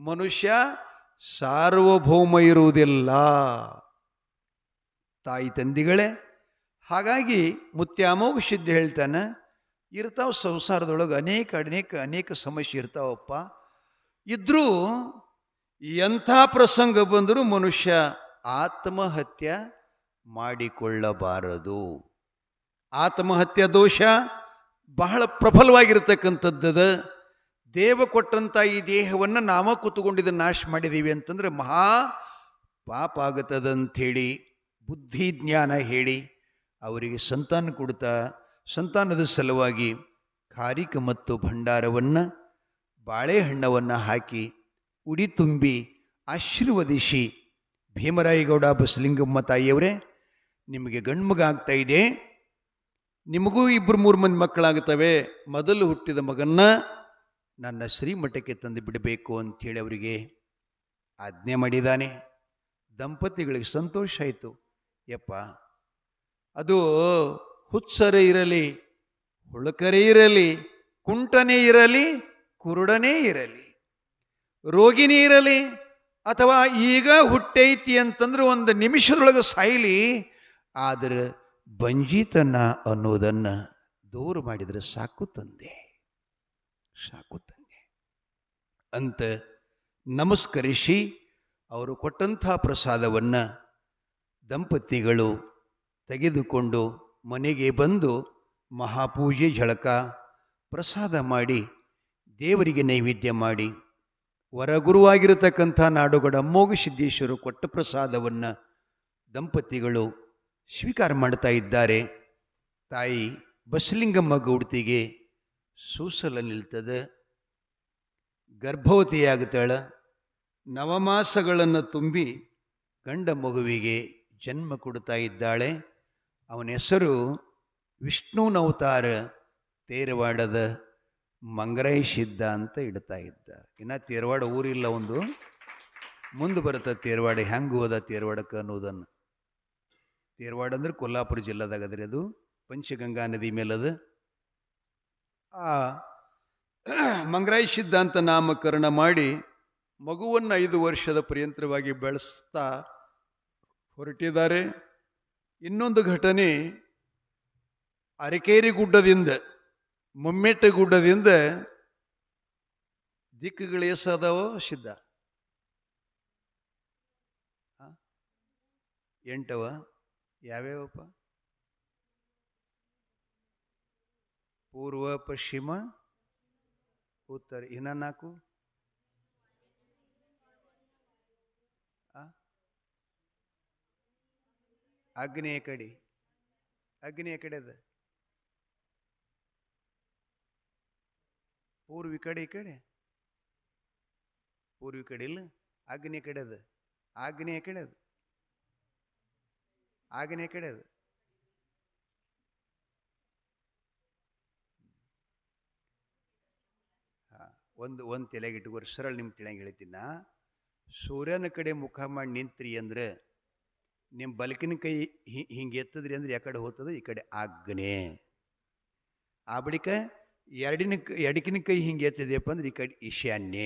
A: ಮನುಷ್ಯ ಸಾರ್ವಭೌಮ ಇರುವುದಿಲ್ಲ ತಾಯಿ ತಂದಿಗಳೇ. ಹಾಗಾಗಿ ಮುತ್ಯ ಅಮೋಘ ಸಿದ್ಧ ಹೇಳ್ತಾನೆ, ಇರ್ತಾವ ಸಂಸಾರದೊಳಗೆ ಅನೇಕ ಸಮಸ್ಯೆ ಇರ್ತಾವಪ್ಪ. ಇದ್ರೂ ಎಂಥ ಪ್ರಸಂಗ ಬಂದರೂ ಮನುಷ್ಯ ಆತ್ಮಹತ್ಯೆ ಮಾಡಿಕೊಳ್ಳಬಾರದು. ಆತ್ಮಹತ್ಯೆ ದೋಷ ಬಹಳ ಪ್ರಬಲವಾಗಿರ್ತಕ್ಕಂಥದ್ದದ. ದೇವ ಕೊಟ್ಟಂಥ ಈ ದೇಹವನ್ನು ನಾವ ಕೂತ್ಕೊಂಡಿದ್ದು ನಾಶ ಮಾಡಿದ್ದೀವಿ ಅಂತಂದ್ರೆ ಮಹಾ ಪಾಪ ಆಗತ್ತದಂಥೇಳಿ ಬುದ್ಧಿ ಜ್ಞಾನ ಹೇಳಿ ಅವರಿಗೆ ಸಂತಾನ ಕೊಡ್ತಾ, ಸಂತಾನದ ಸಲುವಾಗಿ ಖಾರಿಕ ಮತ್ತು ಭಂಡಾರವನ್ನು ಬಾಳೆಹಣ್ಣವನ್ನು ಹಾಕಿ ಉಡಿ ತುಂಬಿ ಆಶೀರ್ವದಿಸಿ, ಭೀಮರಾಯಗೌಡ ಬಸಲಿಂಗಮ್ಮ ತಾಯಿಯವರೇ, ನಿಮಗೆ ಗಂಡ್ಮಗ ಆಗ್ತಾ ಇದೆ, ನಿಮಗೂ 2-3 ಮಂದಿ ಮಕ್ಕಳಾಗುತ್ತವೆ, ಮೊದಲು ಹುಟ್ಟಿದ ಮಗನ್ನ ನನ್ನ ಶ್ರೀಮಠಕ್ಕೆ ತಂದು ಬಿಡಬೇಕು ಅಂಥೇಳಿ ಅವರಿಗೆ ಆಜ್ಞೆ ಮಾಡಿದ್ದಾನೆ. ದಂಪತಿಗಳಿಗೆ ಸಂತೋಷ ಆಯಿತು. ಯಪ್ಪ, ಅದು ಹುಚ್ಚರೇ ಇರಲಿ, ಹುಳುಕರೇ ಇರಲಿ, ಕುಂಟನೇ ಇರಲಿ, ಕುರುಡನೇ ಇರಲಿ, ರೋಗಿನೇ ಇರಲಿ, ಅಥವಾ ಈಗ ಹುಟ್ಟೈತಿ ಅಂತಂದ್ರೆ ಒಂದು ನಿಮಿಷದೊಳಗೆ ಸಾಯಲಿ, ಆದರೆ ಬಂಜೀತನ ಅನ್ನೋದನ್ನು ದೂರ ಮಾಡಿದರೆ ಸಾಕು ತಂದೆ, ಸಾಕು ತಂದೆ ಅಂತ ನಮಸ್ಕರಿಸಿ ಅವರು ಕೊಟ್ಟಂಥ ಪ್ರಸಾದವನ್ನು ದಂಪತಿಗಳು ತೆಗೆದುಕೊಂಡು ಮನೆಗೆ ಬಂದು ಮಹಾಪೂಜೆ ಝಳಕ ಪ್ರಸಾದ ಮಾಡಿ ದೇವರಿಗೆ ನೈವೇದ್ಯ ಮಾಡಿ ವರಗುರುವಾಗಿರತಕ್ಕಂಥ ನಾಡುಗಡ ಅಮ್ಮೋಘ ಸಿದ್ದೇಶ್ವರು ಕೊಟ್ಟ ಪ್ರಸಾದವನ್ನು ದಂಪತಿಗಳು ಸ್ವೀಕಾರ ಮಾಡ್ತಾ ಇದ್ದಾರೆ. ತಾಯಿ ಬಸಲಿಂಗಮ್ಮ ಗೌಡ್ತಿಗೆ ಸೂಸಲ ನಿಲ್ತದೆ, ಗರ್ಭವತಿಯಾಗುತ್ತಾಳೆ, ನವಮಾಸಗಳನ್ನು ತುಂಬಿ ಗಂಡ ಮಗುವಿಗೆ ಜನ್ಮ ಕೊಡ್ತಾ ಇದ್ದಾಳೆ. ಅವನ ಹೆಸರು ವಿಷ್ಣುನವತಾರ ತೇರವಾಡದ ಮಂಗರಾಯ ಸಿದ್ಧ ಅಂತ ಇಡ್ತಾ ಇದ್ದಾರೆ. ಇನ್ನು ತೇರವಾಡ ಊರಿಲ್ಲ, ಒಂದು ಮುಂದೆ ಬರುತ್ತೆ ತೇರವಾಡ. ಹೆಂಗೆ ಹೋದ ತೇರವಾಡಕ್ಕೆ ಅನ್ನೋದನ್ನು. ತೇರವಾಡ ಅಂದ್ರೆ ಕೊಲ್ಲಾಪುರ ಜಿಲ್ಲಾದಾಗದ್ರಿ, ಅದು ಪಂಚಗಂಗಾ ನದಿ ಮೇಲದ. ಆ ಮಂಗರಾಯ ಸಿದ್ಧ ಅಂತ ನಾಮಕರಣ ಮಾಡಿ ಮಗುವನ್ನು 5 ವರ್ಷದ ಪರ್ಯಂತರವಾಗಿ ಬೆಳೆಸ್ತಾ ಹೊರಟಿದ್ದಾರೆ. ಇನ್ನೊಂದು ಘಟನೆ, ಅರಕೇರಿ ಗುಡ್ಡದಿಂದ, ಮುಮ್ಮೆಟ್ಟ ಗುಡ್ಡದಿಂದ ದಿಕ್ಕುಗಳು ಎಷ್ಟಾದವೋ ಸಿದ್ಧ? 8. ಯಾವ್ಯಾವಪ್ಪ? ಪೂರ್ವ, ಪಶ್ಚಿಮ, ಉತ್ತರ. ಇನ್ನ 4? ಆಗ್ನೇಯ ಕಡೆ. ಆಗ್ನೇಯ ಕಡೆ ಅದ, ಪೂರ್ವಿ ಕಡೆ, ಈ ಕಡೆ ಪೂರ್ವಿ ಕಡೆ ಇಲ್ಲ, ಆಗ್ನೇಯ ಕಡೆ ಅದ. ಆಗ್ನೇಯ ಕಡೆ ಅದು, ಆಗ್ನೇಯ ಕಡೆ ಅದು. ಒಂದು ತಲೆಗಿಟ್ಟುಕೋರಿ, ಸರಳ ನಿಮ್ಮ ತಿಳಿಯಂಗೆ ಹೇಳ್ತೀನ. ಸೂರ್ಯನ ಕಡೆ ಮುಖ ಮಾಡಿ ನಿಂತ್ರಿ ಅಂದ್ರೆ ನಿಮ್ಮ ಬಲಕಿನ ಕೈ ಹಿಂಗೆ ಎತ್ತದ್ರಿ ಅಂದ್ರೆ ಯಾಕಡೆ ಹೋಗ್ತದೆ? ಈ ಕಡೆ ಆಗ್ನೇ. ಆ ಬಳಿಕ ಎಡಕಿನ ಕೈ ಹಿಂಗೆ ಎತ್ತಿದೆಯಪ್ಪ ಅಂದ್ರೆ ಈ ಕಡೆ ಈಶಾನ್ಯ.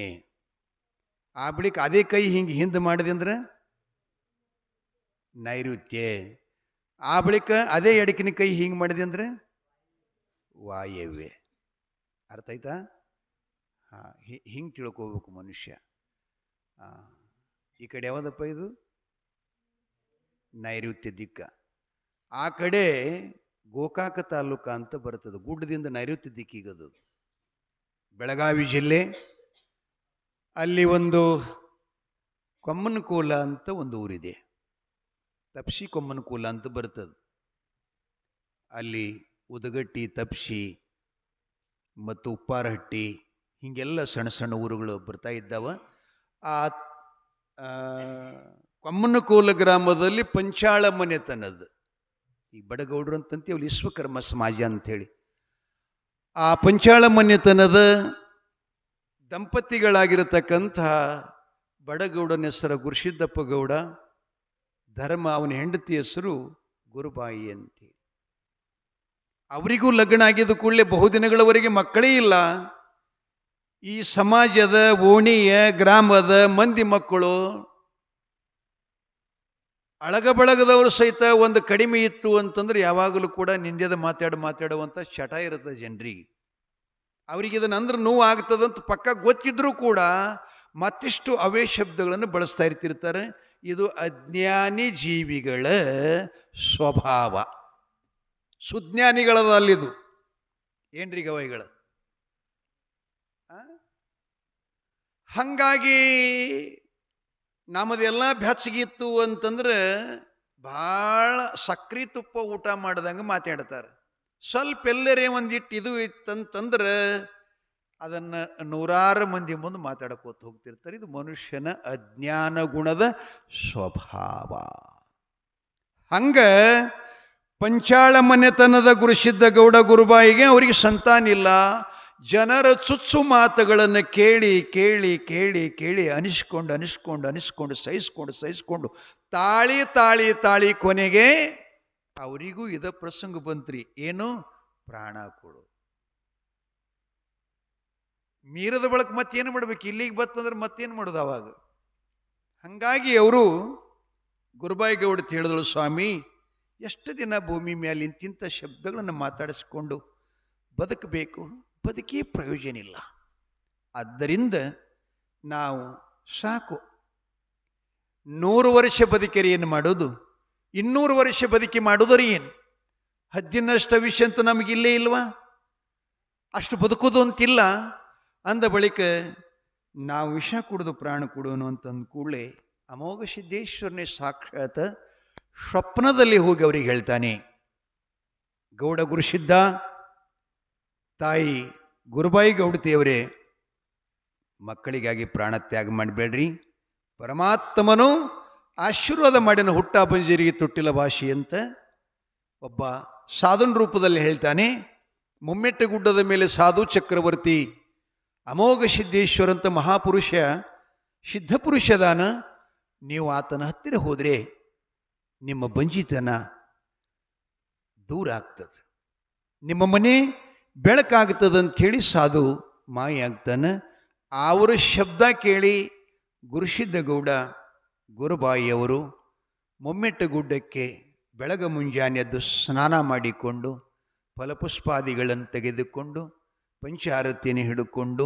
A: ಆ ಬಳಿಕ ಅದೇ ಕೈ ಹಿಂಗೆ ಹಿಂದೆ ಮಾಡಿದೆ ಅಂದ್ರೆ ನೈಋತ್ಯ. ಆ ಬಳಿಕ ಅದೇ ಎಡಕಿನ ಕೈ ಹಿಂಗೆ ಮಾಡಿದೆ ಅಂದ್ರೆ ವಾಯವ್ಯ. ಅರ್ಥ ಆಯ್ತಾ? ಹಿಂಗೆ ತಿಳ್ಕೋಬೇಕು ಮನುಷ್ಯ. ಈ ಕಡೆ ಯಾವ್ದಪ್ಪ ಇದು? ನೈಋತ್ಯ ದಿಕ್ಕ. ಆ ಕಡೆ ಗೋಕಾಕ ತಾಲೂಕ ಅಂತ ಬರ್ತದೆ, ಗುಡ್ಡದಿಂದ ನೈಋತ್ಯ ದಿಕ್ಕಿಗದು. ಬೆಳಗಾವಿ ಜಿಲ್ಲೆ, ಅಲ್ಲಿ ಒಂದು ಕೊಮ್ಮನಕೋಲ ಅಂತ ಒಂದು ಊರಿದೆ, ತಪ್ಸಿ ಕೊಮ್ಮನಕೋಲ ಅಂತ ಬರ್ತದೆ. ಅಲ್ಲಿ ಉದಗಟ್ಟಿ, ತಪ್ಸಿ ಮತ್ತು ಉಪ್ಪಾರಹಟ್ಟಿ ಹೀಗೆಲ್ಲ ಸಣ್ಣ ಸಣ್ಣ ಊರುಗಳು ಬರ್ತಾ ಇದ್ದಾವ. ಆ ಕೊಮ್ಮನಕೋಲ ಗ್ರಾಮದಲ್ಲಿ ಪಂಚಾಳ ಮನೆತನದ, ಈ ಬಡಗೌಡರು ಅಂತಂತೀವಿ, ಅಲ್ಲಿ ವಿಶ್ವಕರ್ಮ ಸಮಾಜ ಅಂಥೇಳಿ, ಆ ಪಂಚಾಳ ಮನೆತನದ ದಂಪತಿಗಳಾಗಿರತಕ್ಕಂತಹ ಬಡಗೌಡನ ಹೆಸರು ಗುರುಸಿದ್ದಪ್ಪ ಗೌಡ, ಧರ್ಮ, ಅವನ ಹೆಂಡತಿ ಹೆಸರು ಗುರುಬಾಯಿ ಅಂತೇಳಿ. ಅವರಿಗೂ ಲಗ್ನ ಆಗಿದ್ದ ಕೂಡಲೇ ಬಹುದಿನಗಳವರೆಗೆ ಮಕ್ಕಳೇ ಇಲ್ಲ. ಈ ಸಮಾಜದ, ಓಣಿಯ, ಗ್ರಾಮದ ಮಂದಿ ಮಕ್ಕಳು, ಅಳಗ ಬಳಗದವರು ಸಹಿತ ಒಂದು ಕಡಿಮೆ ಇತ್ತು ಅಂತಂದ್ರೆ ಯಾವಾಗಲೂ ಕೂಡ ನಿಂದ್ಯದ ಮಾತಾಡುವಂಥ ಚಟ ಇರುತ್ತೆ ಜನರಿಗೆ. ಅವರಿಗೆ ಇದನ್ನ ಅಂದ್ರೆ ನೋವು ಆಗ್ತದಂತ ಪಕ್ಕ ಗೊತ್ತಿದ್ರೂ ಕೂಡ ಮತ್ತಿಷ್ಟು ಅವೇ ಶಬ್ದಗಳನ್ನು ಬಳಸ್ತಾ ಇರ್ತಿರ್ತಾರೆ. ಇದು ಅಜ್ಞಾನಿ ಜೀವಿಗಳ ಸ್ವಭಾವ. ಸುಜ್ಞಾನಿಗಳದ ಅಲ್ಲಿದು ಏನ್ರಿ ಗವಾಯಿಗಳ. ಹಂಗಾಗಿ ನಮ್ಮದೆಲ್ಲ ಬೆಚ್ಚಗಿತ್ತು ಅಂತಂದ್ರೆ ಭಾಳ ಸಕ್ರೆ ತುಪ್ಪ ಊಟ ಮಾಡ್ದಂಗೆ ಮಾತಾಡ್ತಾರೆ. ಸ್ವಲ್ಪ ಎಲ್ಲರೇ ಒಂದಿಟ್ಟು ಇದು ಇತ್ತಂತಂದ್ರೆ ಅದನ್ನು ನೂರಾರು ಮಂದಿ ಮುಂದೆ ಮಾತಾಡಕೋತ ಹೋಗ್ತಿರ್ತಾರೆ. ಇದು ಮನುಷ್ಯನ ಅಜ್ಞಾನ ಗುಣದ ಸ್ವಭಾವ. ಹಂಗ ಪಂಚಾಳ ಮನೆತನದ ಗುರುಸಿದ್ದ ಗೌಡ ಗುರುಬಾಯಿಗೆ ಅವರಿಗೆ ಸಂತಾನ ಇಲ್ಲ. ಜನರ ಚುಚ್ಚು ಮಾತುಗಳನ್ನು ಕೇಳಿ ಕೇಳಿ ಕೇಳಿ ಕೇಳಿ ಅನಿಸ್ಕೊಂಡು ಸಹಿಸ್ಕೊಂಡು ತಾಳಿ ತಾಳಿ ತಾಳಿ ಕೊನೆಗೆ ಅವರಿಗೂ ಇದ ಪ್ರಸಂಗ ಬಂತ್ರಿ. ಏನು? ಪ್ರಾಣ ಕೊಡು. ಮೀರದ ಬಳಕ ಮತ್ತೇನು ಮಾಡ್ಬೇಕು? ಇಲ್ಲಿಗೆ ಬತ್ತಂದ್ರೆ ಮತ್ತೇನು ಮಾಡೋದು ಅವಾಗ? ಹಂಗಾಗಿ ಅವರು ಗುರುಬಾಯಿ ಗೌಡ ಹೇಳಿದಳು, ಸ್ವಾಮಿ, ಎಷ್ಟು ದಿನ ಭೂಮಿ ಮೇಲೆ ಇಂತಿಂಥ ಶಬ್ದಗಳನ್ನು ಮಾತಾಡಿಸ್ಕೊಂಡು ಬದುಕಬೇಕು? ಬದುಕಿ ಪ್ರಯೋಜನ ಇಲ್ಲ. ಆದ್ದರಿಂದ ನಾವು ಸಾಕು, 100 ವರ್ಷ ಬದುಕರಿ ಏನು ಮಾಡೋದು? 200 ವರ್ಷ ಬದುಕಿ ಮಾಡೋದರಿ ಏನು? ಹದ್ದಿನಷ್ಟು ವಿಷಯ ಅಂತೂ ನಮಗಿಲ್ಲೇ ಇಲ್ವಾ? ಅಷ್ಟು ಬದುಕೋದು ಅಂತಿಲ್ಲ. ಅಂದ ಬಳಿಕ ನಾವು ವಿಷ ಕುಡಿದು ಪ್ರಾಣ ಕೊಡೋನು ಅಂತಂದ ಕೂಡಲೇ ಅಮೋಘ ಸಿದ್ದೇಶ್ವರನೇ ಸಾಕ್ಷಾತ್ ಸ್ವಪ್ನದಲ್ಲಿ ಹೋಗಿ ಅವ್ರಿಗೆ ಹೇಳ್ತಾನೆ, ಗೌಡ ಗುರುಸಿದ್ಧ, ತಾಯಿ ಗುರುಬಾಯಿ ಗೌಡತಿಯವರೇ, ಮಕ್ಕಳಿಗಾಗಿ ಪ್ರಾಣ ತ್ಯಾಗ ಮಾಡಬೇಡ್ರಿ. ಪರಮಾತ್ಮನು ಆಶೀರ್ವಾದ ಮಾಡಿನ ಹುಟ್ಟ ಬಂಜರಿಗೆ ತೊಟ್ಟಿಲ ಭಾಷೆ ಅಂತ ಒಬ್ಬ ಸಾಧುನ ರೂಪದಲ್ಲಿ ಹೇಳ್ತಾನೆ. ಮುಮ್ಮೆಟ್ಟ ಗುಡ್ಡದ ಮೇಲೆ ಸಾಧು ಚಕ್ರವರ್ತಿ ಅಮೋಘ ಸಿದ್ದೇಶ್ವರಂತ ಮಹಾಪುರುಷ ಸಿದ್ಧಪುರುಷದಾನ. ನೀವು ಆತನ ಹತ್ತಿರ ಹೋದರೆ ನಿಮ್ಮ ಬಂಜಿತನ ದೂರ ಆಗ್ತದೆ, ನಿಮ್ಮ ಮನೆ ಬೆಳಕಾಗ್ತದಂಥೇಳಿ ಸಾಧು ಮಾಯ ಆಗ್ತಾನೆ. ಅವರ ಶಬ್ದ ಕೇಳಿ ಗುರುಸಿದ್ಧ ಗೌಡ ಗುರುಬಾಯಿಯವರು ಮುಮ್ಮೆಟ್ಟ ಗುಡ್ಡಕ್ಕೆ ಬೆಳಗ ಮುಂಜಾನೆ ಎದ್ದು ಸ್ನಾನ ಮಾಡಿಕೊಂಡು ಫಲಪುಷ್ಪಾದಿಗಳನ್ನು ತೆಗೆದುಕೊಂಡು ಪಂಚಾರತಿಯನ್ನು ಹಿಡುಕೊಂಡು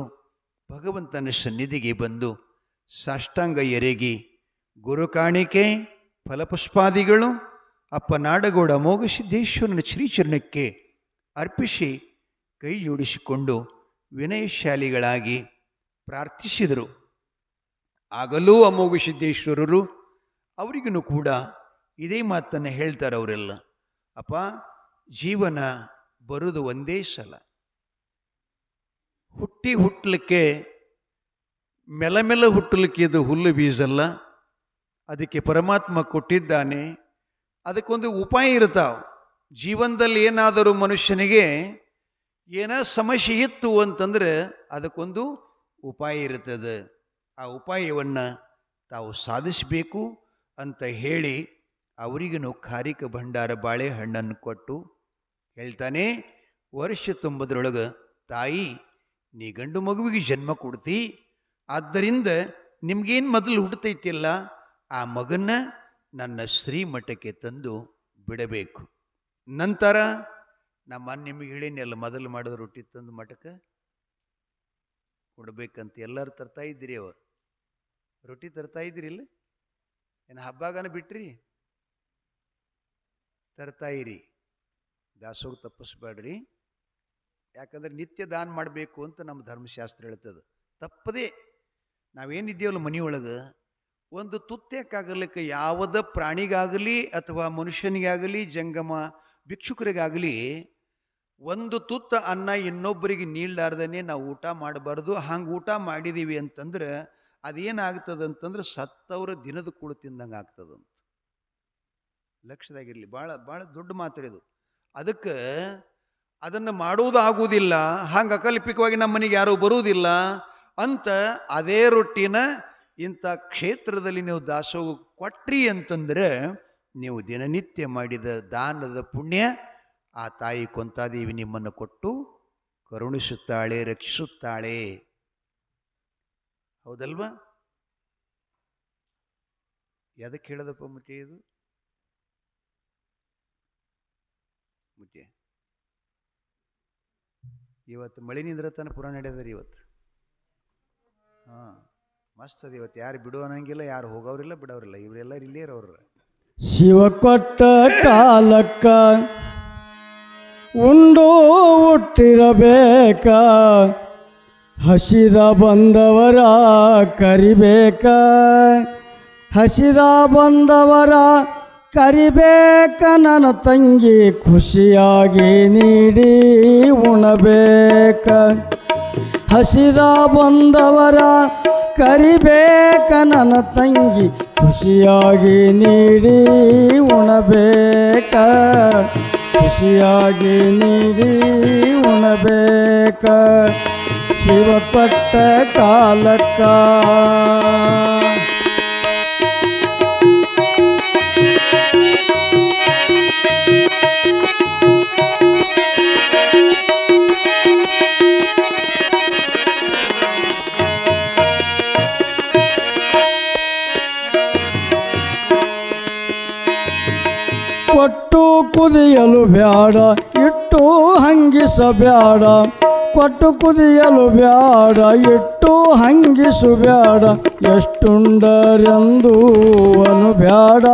A: ಭಗವಂತನ ಸನ್ನಿಧಿಗೆ ಬಂದು ಸಾಷ್ಟಾಂಗ ಎರೆಗಿ ಗುರು ಕಾಣಿಕೆ ಫಲಪುಷ್ಪಾದಿಗಳು ಅಪ್ಪ ನಾಡಗೌಡ ಅಮೋಘ ಸಿದ್ದೇಶ್ವರನ ಶ್ರೀಚರಣಕ್ಕೆ ಅರ್ಪಿಸಿ ಕೈ ಜೋಡಿಸಿಕೊಂಡು ವಿನಯಶಾಲಿಗಳಾಗಿ ಪ್ರಾರ್ಥಿಸಿದರು. ಆಗಲೂ ಅಮೋಘ ಸಿದ್ದೇಶ್ವರರು ಅವರಿಗೂ ಕೂಡ ಇದೇ ಮಾತನ್ನು ಹೇಳ್ತಾರೆ ಅವರೆಲ್ಲ. ಅಪ್ಪ, ಜೀವನ ಬರುವುದು ಒಂದೇ ಸಲ. ಹುಟ್ಟಲಿಕ್ಕೆ ಮೆಲ ಹುಟ್ಟಲಿಕ್ಕೆ ಇದು ಹುಲ್ಲು ಬೀಜಲ್ಲ. ಅದಕ್ಕೆ ಪರಮಾತ್ಮ ಕೊಟ್ಟಿದ್ದಾನೆ. ಅದಕ್ಕೊಂದು ಉಪಾಯ ಇರ್ತಾವೆ. ಜೀವನದಲ್ಲಿ ಏನಾದರೂ ಮನುಷ್ಯನಿಗೆ ಏನೋ ಸಮಸ್ಯೆ ಇತ್ತು ಅಂತಂದ್ರೆ ಅದಕ್ಕೊಂದು ಉಪಾಯ ಇರ್ತದೆ. ಆ ಉಪಾಯವನ್ನು ತಾವು ಸಾಧಿಸಬೇಕು ಅಂತ ಹೇಳಿ ಅವರಿಗೂ ಖಾರಿಕ ಭಂಡಾರ ಬಾಳೆಹಣ್ಣನ್ನು ಕೊಟ್ಟು ಹೇಳ್ತಾನೆ, ವರ್ಷ ತುಂಬದ್ರೊಳಗೆ ತಾಯಿ ನೀ ಗಂಡು ಮಗುವಿಗೆ ಜನ್ಮ ಕೊಡ್ತಿ, ಆದ್ದರಿಂದ ನಿಮ್ಗೇನು ಮೊದಲು ಹುಟ್ಟತೈತಿಲ್ಲ ಆ ಮಗನ್ನ ನನ್ನ ಶ್ರೀಮಠಕ್ಕೆ ತಂದು ಬಿಡಬೇಕು. ನಂತರ ನಮ್ಮ ನಿಮಗೆ ಹೇಳಿನೆಲ್ಲ ಮೊದಲು ಮಾಡಿದ ರೊಟ್ಟಿ ತಂದು ಮಠಕ್ಕೆ ಕೊಡ್ಬೇಕಂತ ಎಲ್ಲರೂ ತರ್ತಾ ಇದ್ದೀರಿ. ಅವರು ರೊಟ್ಟಿ ತರ್ತಾ ಇದ್ದೀರಿಲ್ಲ? ಏನು ಹಬ್ಬಾಗನ ಬಿಟ್ರಿ? ತರ್ತಾ ಇರಿ. ದಾಸೋಗ ತಪ್ಪಿಸ್ಬೇಡ್ರಿ. ಯಾಕಂದ್ರೆ ನಿತ್ಯ ದಾನ ಮಾಡಬೇಕು ಅಂತ ನಮ್ಮ ಧರ್ಮಶಾಸ್ತ್ರ ಹೇಳ್ತದೆ. ತಪ್ಪದೇ ನಾವೇನಿದ್ದೀವಲ್ಲ ಮನೆಯೊಳಗೆ ಒಂದು ತುತ್ಯಕ್ಕಾಗಲಿಕ್ಕೆ ಯಾವುದ ಪ್ರಾಣಿಗಾಗಲಿ ಅಥವಾ ಮನುಷ್ಯನಿಗಾಗಲಿ ಜಂಗಮ ಭಿಕ್ಷುಕರಿಗಾಗಲಿ ಒಂದು ತುತ್ತ ಅನ್ನ ಇನ್ನೊಬ್ಬರಿಗೆ ನೀಡಲಾರ್ದೇ ನಾವು ಊಟ ಮಾಡಬಾರ್ದು. ಹಂಗೆ ಊಟ ಮಾಡಿದೀವಿ ಅಂತಂದ್ರೆ ಅದೇನಾಗ್ತದಂತಂದ್ರೆ ಸತ್ತವರ ದಿನದ ಕೂಳು ತಿಂದಂಗೆ ಆಗ್ತದಂತ. ಲಕ್ಷ್ಯದಾಗಿರಲಿ. ಭಾಳ ಭಾಳ ದೊಡ್ಡ ಮಾತಾಡಿದು. ಅದಕ್ಕೆ ಅದನ್ನು ಮಾಡುವುದಾಗುವುದಿಲ್ಲ, ಹಂಗೆ ಅಕಲ್ಪಿಕವಾಗಿ ನಮ್ಮ ಮನೆಗೆ ಯಾರೂ ಬರುವುದಿಲ್ಲ ಅಂತ ಅದೇ ರೊಟ್ಟಿನ ಇಂಥ ಕ್ಷೇತ್ರದಲ್ಲಿ ನೀವು ದಾಸೋಹ ಕೊಟ್ರಿ ಅಂತಂದರೆ ನೀವು ದಿನನಿತ್ಯ ಮಾಡಿದ ದಾನದ ಪುಣ್ಯ ಆ ತಾಯಿ ಕೊಂತಾದೇವಿ ನಿಮ್ಮನ್ನು ಕೊಟ್ಟು ಕರುಣಿಸುತ್ತಾಳೆ, ರಕ್ಷಿಸುತ್ತಾಳೆ. ಹೌದಲ್ವಾ? ಯಾದಕ್ಕೆ ಹೇಳದಪ್ಪ ಮುತ್ತೆ ಇದು? ಮುತ್ತೆ ಇವತ್ತು ಮಳೆ ನಿಂದ್ರತನ ಪುರಾಣ ನಡೆದ್ರಿ ಇವತ್ತು. ಮಸ್ತ್ ಅದ ಇವತ್ತು. ಯಾರು ಬಿಡು ಅನ್ನಂಗಿಲ್ಲ, ಯಾರು ಹೋಗೋರಿಲ್ಲ ಬಿಡೋರಿಲ್ಲ, ಇವರೆಲ್ಲರೂ ಇಲ್ಲೇ ಇರೋರು.
B: ಶಿವ ಕೊಟ್ಟ ಕಾಲಕ್ಕ ಉಂಡು ಹುಟ್ಟಿರಬೇಕ, ಹಸಿದ ಬಂದವರ ಕರಿಬೇಕ, ಹಸಿದ ಬಂದವರ ಕರಿಬೇಕ, ನನ್ನ ತಂಗಿ ಖುಷಿಯಾಗಿ ನೀಡಿ ಉಣಬೇಕ, ಹಸಿದ ಬಂದವರ ಕರಿಬೇಕ, ನನ್ನ ತಂಗಿ ಖುಷಿಯಾಗಿ ನೀಡಿ ಉಣಬೇಕ, ಖುಷಿಯಾಗಿ ನೀಡಿ ಉಣಬೇಕ ಶಿವ ಕೊಟ್ಟ ಕಾಲಕ್ಕ. ಕೊಟ್ಟು ಕುದಿಯಲು ಬ್ಯಾಡ ಇಟ್ಟು ಹಂಗಿಸಬ್ಯಾಡ, ಕೊಟ್ಟು ಕುದಿಯಲು ಬ್ಯಾಡ ಇಟ್ಟು ಹಂಗಿಸು ಬ್ಯಾಡ, ಎಷ್ಟುಂಡರೆಂದು ಅನುಬ್ಯಾಡ,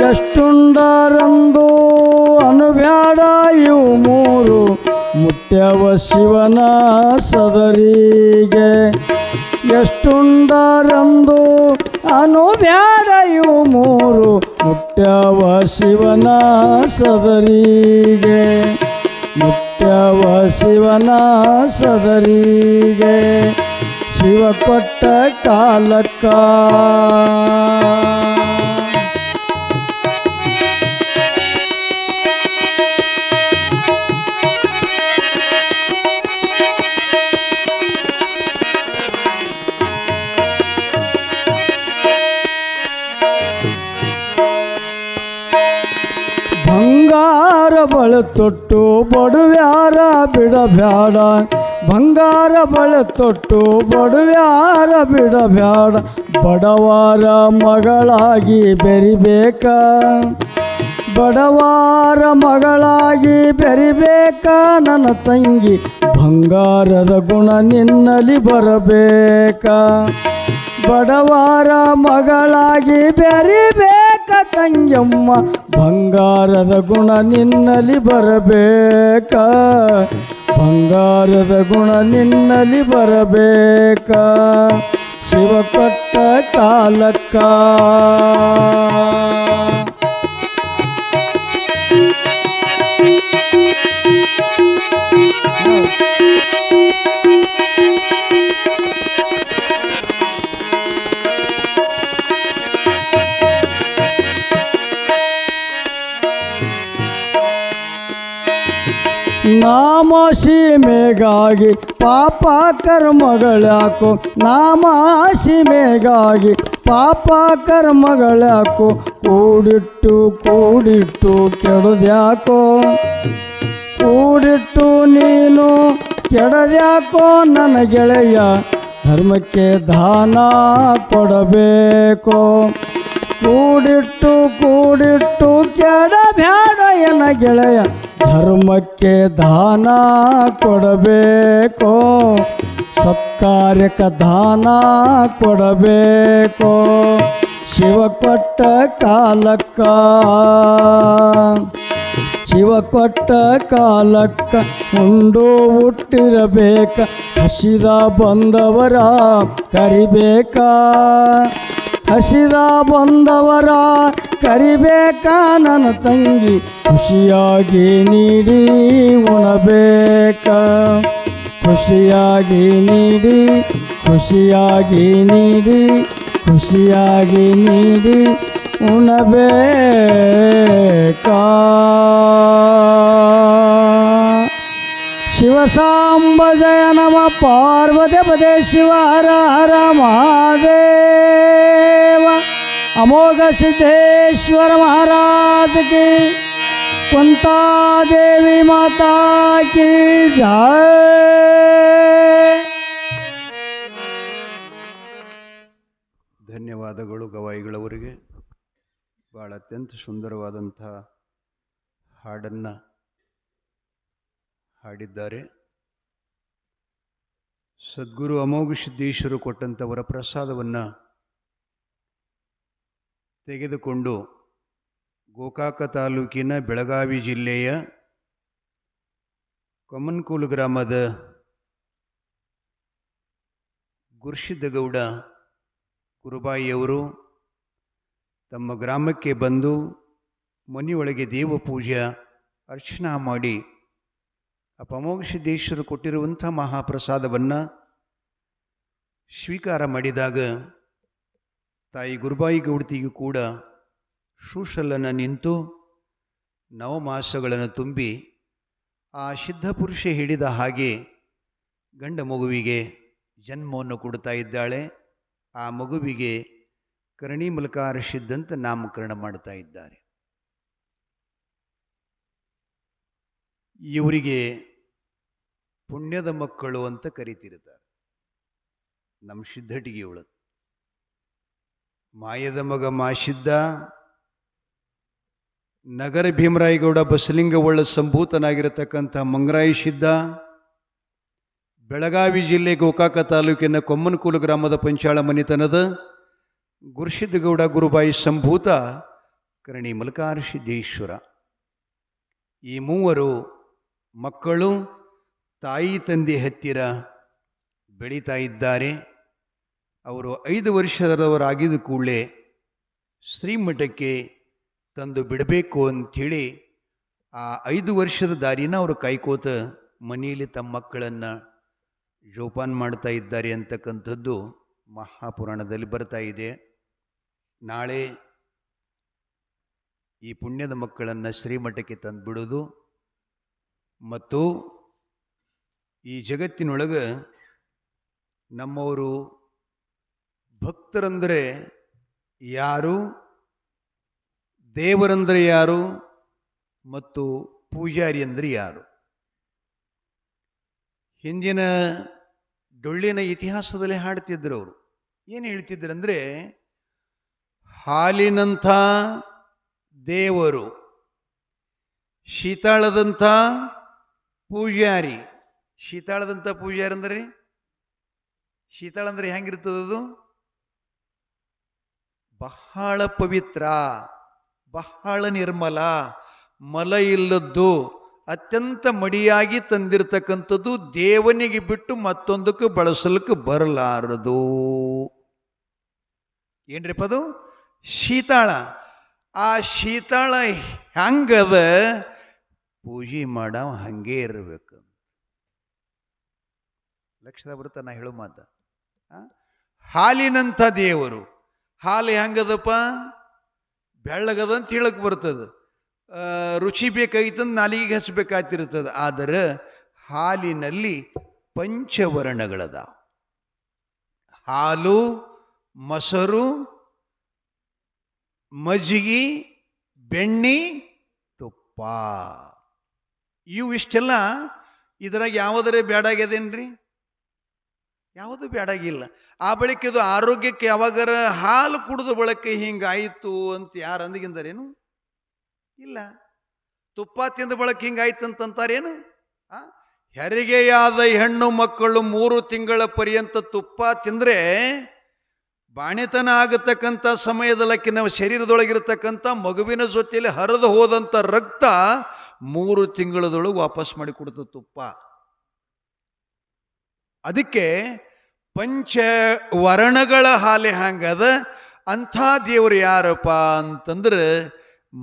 B: ಎಷ್ಟುಂಡರೆಂದು ಅನುಬ್ಯಾಡ. ಇವು ಮೂರು ಮುಟ್ಟ್ಯವ ಶಿವನ ಸದರಿಗೆ, ಎಷ್ಟುಂಡರೆಂದು ಅನುಬ್ಯಾಡ. ಇವು ಮೂರು ಮುಟ್ಟ್ಯವ ಶಿವನ ಸದರಿಗೆ, ಮುಟ್ಟ್ಯವ ಶಿವನ ಸದರಿಗೆ ಶಿವ ಕೊಟ್ಟ ಕಾಲಕ್ಕ. ಬಂಗಾರ ಬಳೆ ತೊಟ್ಟು ಬಡುವ್ಯಾರ ಬಿಡಬ್ಯಾಡ, ಬಂಗಾರ ಬಳೆ ತೊಟ್ಟು ಬಡುವ್ಯಾರ ಬಿಡಬ್ಯಾಡ. ಬಡವಾರ ಮಗಳಾಗಿ ಬೆರಿಬೇಕ, ಬಡವಾರ ಮಗಳಾಗಿ ಬೆರಿಬೇಕ ನನ್ನ ತಂಗಿ. ಬಂಗಾರದ ಗುಣ ನಿನ್ನಲ್ಲಿ ಬರಬೇಕ, ಬಡವಾರ ಮಗಳಾಗಿ ಬೆರಿಬೇಕ ತಂಗಮ್ಮ. ಬಂಗಾರದ ಗುಣ ನಿನ್ನಲ್ಲಿ ಬರಬೇಕ, ಬಂಗಾರದ ಗುಣ ನಿನ್ನಲ್ಲಿ ಬರಬೇಕ ಶಿವ ಕೊಟ್ಟ ಕಾಲಕ್ಕ. ನಾಮ ಸೀಮೆಗಾಗಿ ಪಾಪ ಕರ್ಮಗಳ್ಯಾಕೋ, ನಾಮ ಸೀಮೆಗಾಗಿ ಪಾಪ ಕರ್ಮಗಳ್ಯಾಕೋ. ಕೂಡಿಟ್ಟು ಕೂಡಿಟ್ಟು ಕೆಡದ್ಯಾಕೋ, ಕೂಡಿಟ್ಟು ನೀನು ಕೆಡದ್ಯಾಕೋ ನನ್ನ ಗೆಳೆಯ. ಧರ್ಮಕ್ಕೆ ದಾನ ಕೊಡಬೇಕು, ಕೂಡಿಟ್ಟು ಕೂಡಿಟ್ಟು ಕೆಡಬ್ಯಾಡ ಎನ್ನ ಗೆಳೆಯ. ಧರ್ಮಕ್ಕೆ ದಾನ ಕೊಡಬೇಕು, ಸತ್ಕಾರ್ಯಕ್ಕೆ ದಾನ ಕೊಡಬೇಕು ಶಿವ ಕೊಟ್ಟ ಕಾಲಕ್ಕ, ಶಿವ ಕೊಟ್ಟ ಕಾಲಕ್ಕ. ಉಂಡು ಹುಟ್ಟಿರಬೇಕ ಹಸಿದ ಬಂದವರ ಕರಿಬೇಕ, ಹಸಿದ ಬಂದವರ ಕರಿಬೇಕ ನನ್ನ ತಂಗಿ. ಖುಷಿಯಾಗಿ ನೀಡಿ ಉಣಬೇಕ, ಖುಷಿಯಾಗಿ ನೀಡಿ, ಖುಷಿಯಾಗಿ ನೀಡಿ, ಖುಷಿಯಾಗಿ ನೀಡಿ ಉಣಬೇಕ. ಶಿವ ಸಾಂಬ ಜಯ ನಮ ಪಾರ್ವತಿ ಪದೇ ಶಿವ ಹರ ಹರ ಮಹಾದೇವ. ಅಮೋಘ ಸಿದ್ದೇಶ್ವರ ಮಹಾರಾಜ ಕಿ, ಕುಂತಾದೇವಿ ಮಾತಾ ಕಿ ಜಯ.
A: ಧನ್ಯವಾದಗಳು ಗವಾಯಿಗಳವರಿಗೆ. ಭಾಳ ಅತ್ಯಂತ ಸುಂದರವಾದಂಥ ಹಾಡನ್ನು ಹಾಡಿದ್ದಾರೆ. ಸದ್ಗುರು ಅಮೋಘ ಸಿದ್ದೇಶ್ವರು ಕೊಟ್ಟಂಥ ವರಪ್ರಸಾದವನ್ನು ತೆಗೆದುಕೊಂಡು ಗೋಕಾಕ ತಾಲೂಕಿನ ಬೆಳಗಾವಿ ಜಿಲ್ಲೆಯ ಕೊಮ್ಮನಕೂಲು ಗ್ರಾಮದ ಗುರುಸಿದ್ದಗೌಡ ಕುರುಬಾಯಿಯವರು ತಮ್ಮ ಗ್ರಾಮಕ್ಕೆ ಬಂದು ಮನೆಯೊಳಗೆ ದೇವ ಪೂಜೆ ಅರ್ಚನಾ ಮಾಡಿ ಅಮೋಘ ಸಿದ್ದೇಶ್ವರು ಕೊಟ್ಟಿರುವಂಥ ಮಹಾಪ್ರಸಾದವನ್ನು ಸ್ವೀಕಾರ ಮಾಡಿದಾಗ ತಾಯಿ ಗುರುಬಾಯಿ ಗೌಡತಿಗೂ ಕೂಡ ಶೂಷಲನ ನಿಂತು ನವಮಾಸಗಳನ್ನು ತುಂಬಿ ಆ ಸಿದ್ಧಪುರುಷ ಹಿಡಿದ ಹಾಗೆ ಗಂಡ ಮಗುವಿಗೆ ಜನ್ಮವನ್ನು ಕೊಡ್ತಾ ಇದ್ದಾಳೆ. ಆ ಮಗುವಿಗೆ ಕರ್ಣಿ ಮಲ್ಕಾರ್ಷಿದ್ದಂತ ನಾಮಕರಣ ಮಾಡ್ತಾ ಇದ್ದಾರೆ. ಇವರಿಗೆ ಪುಣ್ಯದ ಮಕ್ಕಳು ಅಂತ ಕರೀತಿರ್ತಾರೆ. ನಮ್ಮ ಸಿದ್ಧಟಿಗೆ ಇವಳು ಮಾಯದ ಮಗ ಮಾಸಿದ್ದ, ನಗರ ಭೀಮರಾಯಗೌಡ ಬಸಲಿಂಗವಳ್ಳ ಸಂಭೂತನಾಗಿರತಕ್ಕಂಥ ಮಂಗರಾಯಿ ಸಿದ್ಧ, ಬೆಳಗಾವಿ ಜಿಲ್ಲೆ ಗೋಕಾಕ ತಾಲೂಕಿನ ಕೊಮ್ಮನಕೂಲು ಗ್ರಾಮದ ಪಂಚಾಳ ಮನಿತನದ ಗುರುಸಿದ್ದಗೌಡ ಗುರುಬಾಯಿ ಸಂಭೂತ ಕರ್ಣಿ ಮಲ್ಕಾರ್ಷಿದ್ದೇಶ್ವರ. ಈ ಮೂವರು ಮಕ್ಕಳು ತಾಯಿ ತಂದೆ ಹತ್ತಿರ ಬೆಳೀತಾ ಇದ್ದಾರೆ. ಅವರು 5 ವರ್ಷದವರಾಗಿದ್ದ ಕೂಡಲೇ ಶ್ರೀಮಠಕ್ಕೆ ತಂದು ಬಿಡಬೇಕು ಅಂಥೇಳಿ ಆ 5 ವರ್ಷದ ದಾರಿನ ಅವರು ಕಾಯ್ಕೋತ ಮನೆಯಲ್ಲಿ ತಮ್ಮ ಮಕ್ಕಳನ್ನು ಜೋಪಾನ ಮಾಡ್ತಾ ಇದ್ದಾರೆ ಅಂತಕ್ಕಂಥದ್ದು ಮಹಾಪುರಾಣದಲ್ಲಿ ಬರ್ತಾ ಇದೆ. ನಾಳೆ ಈ ಪುಣ್ಯದ ಮಕ್ಕಳನ್ನು ಶ್ರೀಮಠಕ್ಕೆ ತಂದು ಬಿಡೋದು ಮತ್ತು ಈ ಜಗತ್ತಿನೊಳಗೆ ನಮ್ಮವರು ಭಕ್ತರಂದರೆ ಯಾರು, ದೇವರಂದರೆ ಯಾರು ಮತ್ತು ಪೂಜಾರಿ ಅಂದರೆ ಯಾರು. ಹಿಂದಿನ ಡೊಳ್ಳಿನ ಇತಿಹಾಸದಲ್ಲಿ ಹಾಡ್ತಿದ್ರು. ಅವರು ಏನು ಹೇಳ್ತಿದ್ರಂದರೆ, ಹಾಲಿನಂಥ ದೇವರು, ಶೀತಾಳದಂಥ ಪೂಜಾರಿ. ಶೀತಾಳದಂಥ ಪೂಜಾರಿ ಅಂದರೆ, ಶೀತಾಳ ಅಂದರೆ ಹೆಂಗಿರ್ತದದು? ಬಹಳ ಪವಿತ್ರ, ಬಹಳ ನಿರ್ಮಲ, ಮಲ ಇಲ್ಲದ್ದು, ಅತ್ಯಂತ ಮಡಿಯಾಗಿ ತಂದಿರತಕ್ಕಂಥದ್ದು, ದೇವನಿಗೆ ಬಿಟ್ಟು ಮತ್ತೊಂದಕ್ಕೆ ಬಳಸಲಿಕ್ಕೆ ಬರಲಾರದು. ಏನ್ರಿಪ್ಪ ಅದು? ಶೀತಾಳ. ಆ ಶೀತಾಳ ಹೆಂಗದ? ಪೂಜೆ ಮಾಡವ ಹಂಗೆ ಇರಬೇಕು. ಲಕ್ಷದ ಬರುತ್ತ ನಾ ಹೇಳೋ ಮಾತ. ಹಾಲಿನಂಥ ದೇವರು. ಹಾಲು ಹೆಂಗದಪ್ಪ? ಬೆಳ್ಳಗದಂತ ಹೇಳಕ್ ಬರ್ತದೆ. ರುಚಿ ಬೇಕಾಗಿತ್ತಂದು ನಾಲಿಗೆ ಹಚ್ಚಬೇಕಾಗ್ತಿರ್ತದೆ. ಆದರೆ ಹಾಲಿನಲ್ಲಿ ಪಂಚವರ್ಣಗಳದ. ಹಾಲು, ಮೊಸರು, ಮಜ್ಜಿಗೆ, ಬೆಣ್ಣೆ, ತುಪ್ಪ. ಇವು ಇಷ್ಟೆಲ್ಲ ಇದ್ರಾಗ ಯಾವುದರೇ ಬೇಡಾಗ್ಯದೇನ್ರಿ? ಯಾವುದು ಬೇಡಾಗಿಲ್ಲ. ಆ ಬಳಿಕ ಇದು ಆರೋಗ್ಯಕ್ಕೆ ಯಾವಾಗರ ಹಾಲು ಕುಡಿದ ಬಳಕೆ ಹಿಂಗಾಯಿತು ಅಂತ ಯಾರು ಅಂದಿಗಿಂದರೇನು? ಇಲ್ಲ. ತುಪ್ಪ ತಿಂದ ಬಳಕೆ ಹಿಂಗಾಯ್ತು ಅಂತಂತಾರೇನು? ಹೆರಿಗೆಯಾದ ಹೆಣ್ಣು ಮಕ್ಕಳು 3 ತಿಂಗಳ ಪರ್ಯಂತ ತುಪ್ಪ ತಿಂದರೆ ಬಾಣಿತನ ಆಗತಕ್ಕಂಥ ಸಮಯದಲ್ಲಕ್ಕೆ ನಾವು ಶರೀರದೊಳಗಿರತಕ್ಕಂಥ ಮಗುವಿನ ಜೊತೆಯಲ್ಲಿ ಹರಿದು ಹೋದಂಥ ರಕ್ತ 3 ತಿಂಗಳದೊಳಗೆ ವಾಪಸ್ ಮಾಡಿ ಕೊಡ್ತದೆ ತುಪ್ಪ. ಅದಕ್ಕೆ ಪಂಚವರ್ಣಗಳ ಹಾಲೆ ಹಂಗದ. ಅಂಥ ದೇವರು ಯಾರಪ್ಪ ಅಂತಂದ್ರೆ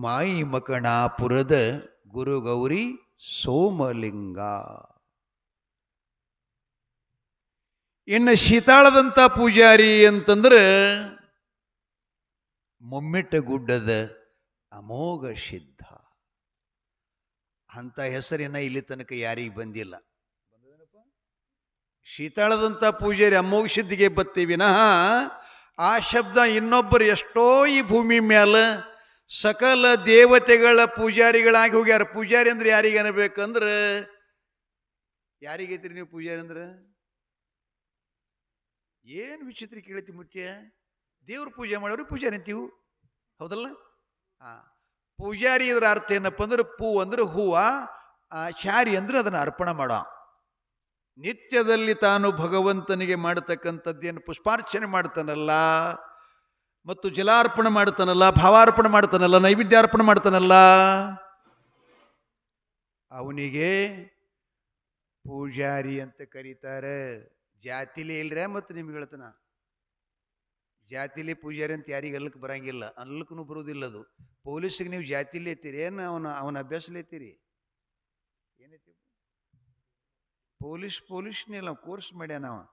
A: ಮಾಯಿ ಮಕಣಾಪುರದ ಗುರುಗೌರಿ ಸೋಮಲಿಂಗ. ಇನ್ನು ಶೀತಾಳದಂಥ ಪೂಜಾರಿ ಅಂತಂದ್ರೆ ಮೊಮ್ಮೆಟ್ಟ ಗುಡ್ಡದ ಅಮೋಘ ಸಿದ್ಧ. ಅಂಥ ಹೆಸರಿನ ಇಲ್ಲಿ ತನಕ ಯಾರಿಗೆ ಬಂದಿಲ್ಲ. ಶೀತಾಳದಂಥ ಪೂಜಾರಿ ಅಮೋಘ ಸಿದ್ಧಿಗೆ ಬತ್ತೀವಿ ವಿನಃ ಆ ಶಬ್ದ ಇನ್ನೊಬ್ಬರು ಎಷ್ಟೋ ಈ ಭೂಮಿ ಮೇಲೆ ಸಕಲ ದೇವತೆಗಳ ಪೂಜಾರಿಗಳಾಗಿ ಹೋಗ್ಯಾರ. ಪೂಜಾರಿ ಅಂದ್ರೆ ಯಾರಿಗೆ ಅನ್ಬೇಕಂದ್ರೆ, ಯಾರಿಗೈತ್ರಿ ನೀವು ಪೂಜಾರಿ ಅಂದ್ರೆ? ಏನು ವಿಚಿತ್ರ ಕೇಳ್ತಿ ಮುಖ್ಯ. ದೇವ್ರ ಪೂಜೆ ಮಾಡೋರು ಪೂಜಾರಿ ಅಂತೀವು, ಹೌದಲ್ಲ? ಪೂಜಾರಿ ಇದ್ರ ಅರ್ಥ ಏನಪ್ಪ ಅಂದ್ರೆ, ಪೂ ಅಂದ್ರೆ ಹೂವ, ಚಾರಿ ಅಂದ್ರೆ ಅದನ್ನು ಅರ್ಪಣೆ ಮಾಡೋ. ನಿತ್ಯದಲ್ಲಿ ತಾನು ಭಗವಂತನಿಗೆ ಮಾಡತಕ್ಕಂಥದ್ದೇನು ಪುಷ್ಪಾರ್ಚನೆ ಮಾಡ್ತಾನಲ್ಲ, ಮತ್ತು ಜಲಾರ್ಪಣೆ ಮಾಡ್ತಾನಲ್ಲ, ಭಾವಾರ್ಪಣೆ ಮಾಡ್ತಾನಲ್ಲ, ನೈವೇದ್ಯಾರ್ಪಣೆ ಮಾಡ್ತಾನಲ್ಲ, ಅವನಿಗೆ ಪೂಜಾರಿ ಅಂತ ಕರೀತಾರೆ. ಜಾತಿಲಿ ಇಲ್ರ. ಮತ್ತು ನಿಮ್ಗೆ ಹೇಳ್ತಾನ, ಜಾತಿಲಿ ಪೂಜಾರಿ ಅಂತ ಯಾರಿಗೆ ಅಲ್ಲಕ್ಕೆ ಬರಂಗಿಲ್ಲ, ಅನ್ಲಕ್ಕೂ ಬರುವುದಿಲ್ಲ. ಅದು ಪೊಲೀಸಿಗೆ ನೀವು ಜಾತಿಲಿ ಎತ್ತೀರಿ ಏನು ಅವನ ಅಭ್ಯಾಸಲಿ ಎತ್ತೀರಿ? ಏನೈತಿ? ಪೊಲೀಸ್ನೆಲ್ಲ ಕೋರ್ಸ್ ಮಾಡ್ಯಾನ ನಾವು.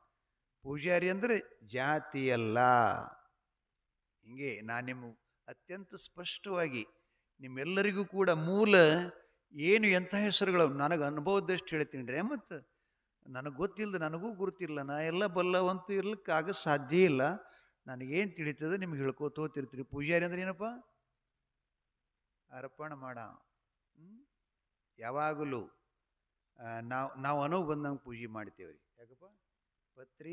A: ಪೂಜಾರಿ ಅಂದ್ರೆ ಜಾತಿ ಅಲ್ಲ. ಹಿಂಗೆ ನಾನು ನಿಮ್ಗೆ ಅತ್ಯಂತ ಸ್ಪಷ್ಟವಾಗಿ ನಿಮ್ಮೆಲ್ಲರಿಗೂ ಕೂಡ ಮೂಲ ಏನು ಎಂಥ ಹೆಸರುಗಳು ನನಗೆ ಅನುಭವದಷ್ಟು ಹೇಳ್ತೀನಿ ರೀ. ಮತ್ತು ನನಗೆ ಗೊತ್ತಿಲ್ಲದ ನನಗೂ ಗುರುತಿಲ್ಲ, ನಾ ಎಲ್ಲ ಬಲ್ಲವಂತೂ ಇರ್ಲಿಕ್ಕಾಗ ಸಾಧ್ಯ ಇಲ್ಲ. ನನಗೇನು ತಿಳಿತದೆ ನಿಮ್ಗೆ ಹೇಳ್ಕೋತ ಹೋಗ್ತಿರ್ತೀರಿ. ಪೂಜಾರಿ ಅಂದ್ರೆ ಏನಪ್ಪ? ಅರ್ಪಣ ಮಾಡ. ಯಾವಾಗಲೂ ನಾವು ಅನುವು ಬಂದಂಗೆ ಪೂಜೆ ಮಾಡ್ತೇವ್ರಿ. ಯಾಕಪ್ಪ? ಪತ್ರಿ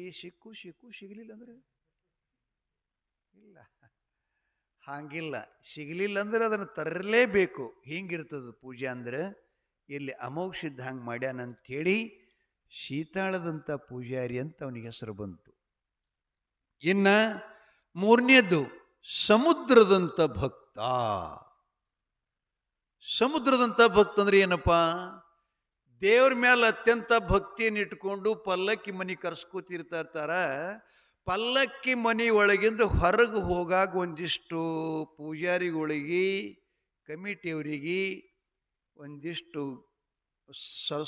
A: ಸಿಗಲಿಲ್ಲ ಅಂದ್ರೆ ಇಲ್ಲ, ಹಾಗಿಲ್ಲ. ಸಿಗಲಿಲ್ಲ ಅಂದ್ರೆ ಅದನ್ನು ತರಲೇಬೇಕು. ಹಿಂಗಿರ್ತದ ಪೂಜೆ ಅಂದ್ರೆ. ಇಲ್ಲಿ ಅಮೋಘ ಹಂಗೆ ಮಾಡ್ಯಾನಂತ ಹೇಳಿ ಶೀತಾಳದಂಥ ಪೂಜಾರಿ ಅಂತ ಅವನಿಗೆ ಹೆಸರು ಬಂತು. ಇನ್ನ ಮೂರನೇದ್ದು ಸಮುದ್ರದಂಥ ಭಕ್ತ. ಸಮುದ್ರದಂಥ ಭಕ್ತ ಅಂದ್ರೆ ಏನಪ್ಪ? ದೇವ್ರ ಮೇಲೆ ಅತ್ಯಂತ ಭಕ್ತಿಯನ್ನು ಇಟ್ಕೊಂಡು ಪಲ್ಲಕ್ಕಿ ಮನೆ ಕರ್ಸ್ಕೋತಿರ್ತಾ ಇರ್ತಾರ. ಪಲ್ಲಕ್ಕಿ ಮನೆ ಒಳಗಿಂದ ಹೊರಗೆ ಹೋಗಾಗ ಒಂದಿಷ್ಟು ಪೂಜಾರಿಗಳಿಗೆ, ಕಮಿಟಿಯವರಿಗೆ ಒಂದಿಷ್ಟು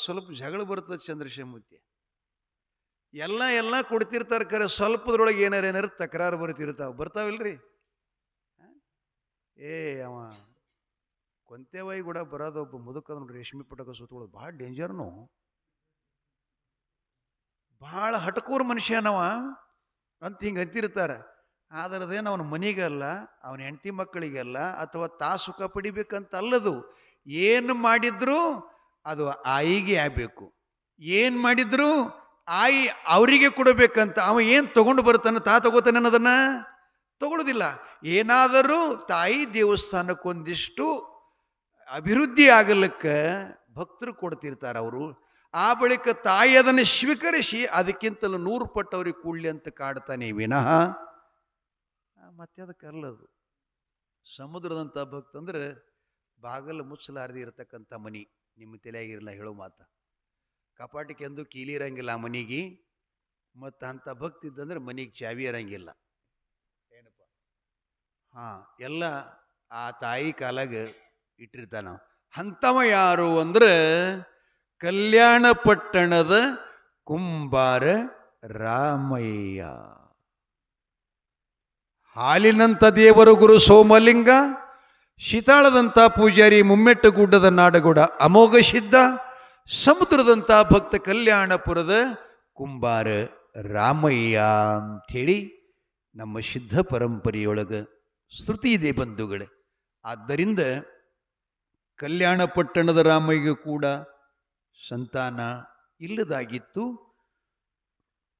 A: ಸ್ವಲ್ಪ ಜಗಳ ಬರ್ತದೆ. ಚಂದ್ರಶೇಮೂರ್ತಿ ಎಲ್ಲ ಕೊಡ್ತಿರ್ತಾರೆ, ಖರೆ ಸ್ವಲ್ಪದ್ರೊಳಗೆ ಏನಾರು ತಕರಾರು ಬರ್ತಾವಿಲ್ರಿ. ಅವ ಕೊಂತೆವಾಯಿ ಕೂಡ ಬರೋದೊಬ್ಬ ಮುದುಕ ನೋಡ್ರಿ, ರೇಷ್ಮೆ ಪಟಕ ಸುತ್ತಕೊಳ್ಳೋದು ಭಾಳ ಡೇಂಜರ್ನು. ಭಾಳ ಹಟಕೋರ್ ಮನುಷ್ಯನವ ಅಂತ ಹಿಂಗೆ ಅಂತಿರ್ತಾರೆ. ಆದ್ರದೇನು ಅವನ ಮನೆಗಲ್ಲ, ಅವನ ಹೆಂಡತಿ ಮಕ್ಕಳಿಗೆಲ್ಲ, ಅಥವಾ ಸುಖ ಪಡಿಬೇಕಂತ ಅಲ್ಲದು. ಏನು ಮಾಡಿದ್ರು ಅದು ಆಯಿಗೆ ಆಗಬೇಕು. ಏನು ಮಾಡಿದ್ರು ಆಯಿ ಅವರಿಗೆ ಕೊಡಬೇಕಂತ. ಅವ ಏನು ತಗೊಂಡು ಬರ್ತಾನೆ, ತಗೋತಾನೆ ಅನ್ನೋದನ್ನ ತಗೊಳ್ಳೋದಿಲ್ಲ. ಏನಾದರೂ ತಾಯಿ ದೇವಸ್ಥಾನಕ್ಕೊಂದಿಷ್ಟು ಅಭಿವೃದ್ಧಿ ಆಗಲಿಕ್ಕೆ ಭಕ್ತರು ಕೊಡ್ತಿರ್ತಾರೆ ಅವರು. ಆ ಬಳಿಕ ತಾಯಿ ಅದನ್ನು ಸ್ವೀಕರಿಸಿ ಅದಕ್ಕಿಂತಲೂ 100 ಪಟ್ಟು ಅವ್ರಿಗೆ ಕೂಡ್ಲಿ ಅಂತ ಕಾಡ್ತಾನೆ ವಿನಃ ಮತ್ತೆ ಅದಕ್ಕೆ ಅಲ್ಲದು. ಸಮುದ್ರದಂಥ ಭಕ್ತ ಅಂದ್ರೆ ಬಾಗಲು ಮುಚ್ಚಲಾರದೆ ಇರತಕ್ಕಂಥ ಮನಿ. ನಿಮ್ಮ ತಲೆಯಾಗಿರಲ್ಲ ಹೇಳೋ ಮಾತ. ಕಪಾಟಿಗೆ ಎಂದು ಕೀಲಿ ಇರಂಗಿಲ್ಲ ಆ ಮನಿಗೆ. ಮತ್ತು ಅಂಥ ಭಕ್ತಿ ಇದ್ದಂದ್ರೆ ಮನಿಗೆ ಚಾವಿ ಇರಂಗಿಲ್ಲ. ಏನಪ್ಪ? ಎಲ್ಲ ಆ ತಾಯಿ ಕಾಲಾಗ ಇಟ್ಟಿರ್ತಾನ. ಅಂಥವ ಯಾರು ಅಂದ್ರೆ ಕಲ್ಯಾಣ ಪಟ್ಟಣದ ಕುಂಬಾರ ರಾಮಯ್ಯ. ಹಾಲಿನಂಥ ದೇವರು ಗುರು ಸೋಮಲಿಂಗ, ಶೀತಾಳದಂಥ ಪೂಜಾರಿ ಮುಮ್ಮೆಟ್ಟು ಗುಡ್ಡದ ನಾಡಗೌಡ ಅಮೋಘ ಸಿದ್ಧ, ಸಮುದ್ರದಂಥ ಭಕ್ತ ಕಲ್ಯಾಣಪುರದ ಕುಂಬಾರ ರಾಮಯ್ಯ ಅಂಥೇಳಿ ನಮ್ಮ ಸಿದ್ಧ ಪರಂಪರೆಯೊಳಗೆ ಶ್ರುತಿ ಇದೆ ಬಂಧುಗಳೇ. ಆದ್ದರಿಂದ ಕಲ್ಯಾಣ ಪಟ್ಟಣದ ರಾಮಯ್ಯಗೂ ಕೂಡ ಸಂತಾನ ಇಲ್ಲದಾಗಿತ್ತು.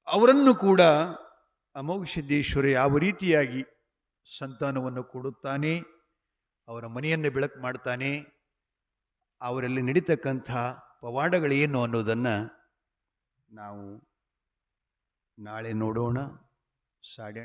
A: ಅವರನ್ನು ಕೂಡ ಅಮೋಘ ಸಿದ್ದೇಶ್ವರ ಯಾವ ರೀತಿಯಾಗಿ ಸಂತಾನವನ್ನು ಕೊಡುತ್ತಾನೆ, ಅವರ ಮನೆಯನ್ನು ಬೆಳಕು ಮಾಡ್ತಾನೆ, ಅವರಲ್ಲಿ ನಡೀತಕ್ಕಂಥ ಪವಾಡಗಳೇನು ಅನ್ನೋದನ್ನು ನಾವು ನಾಳೆ ನೋಡೋಣ, ಸಾಡೋಣ.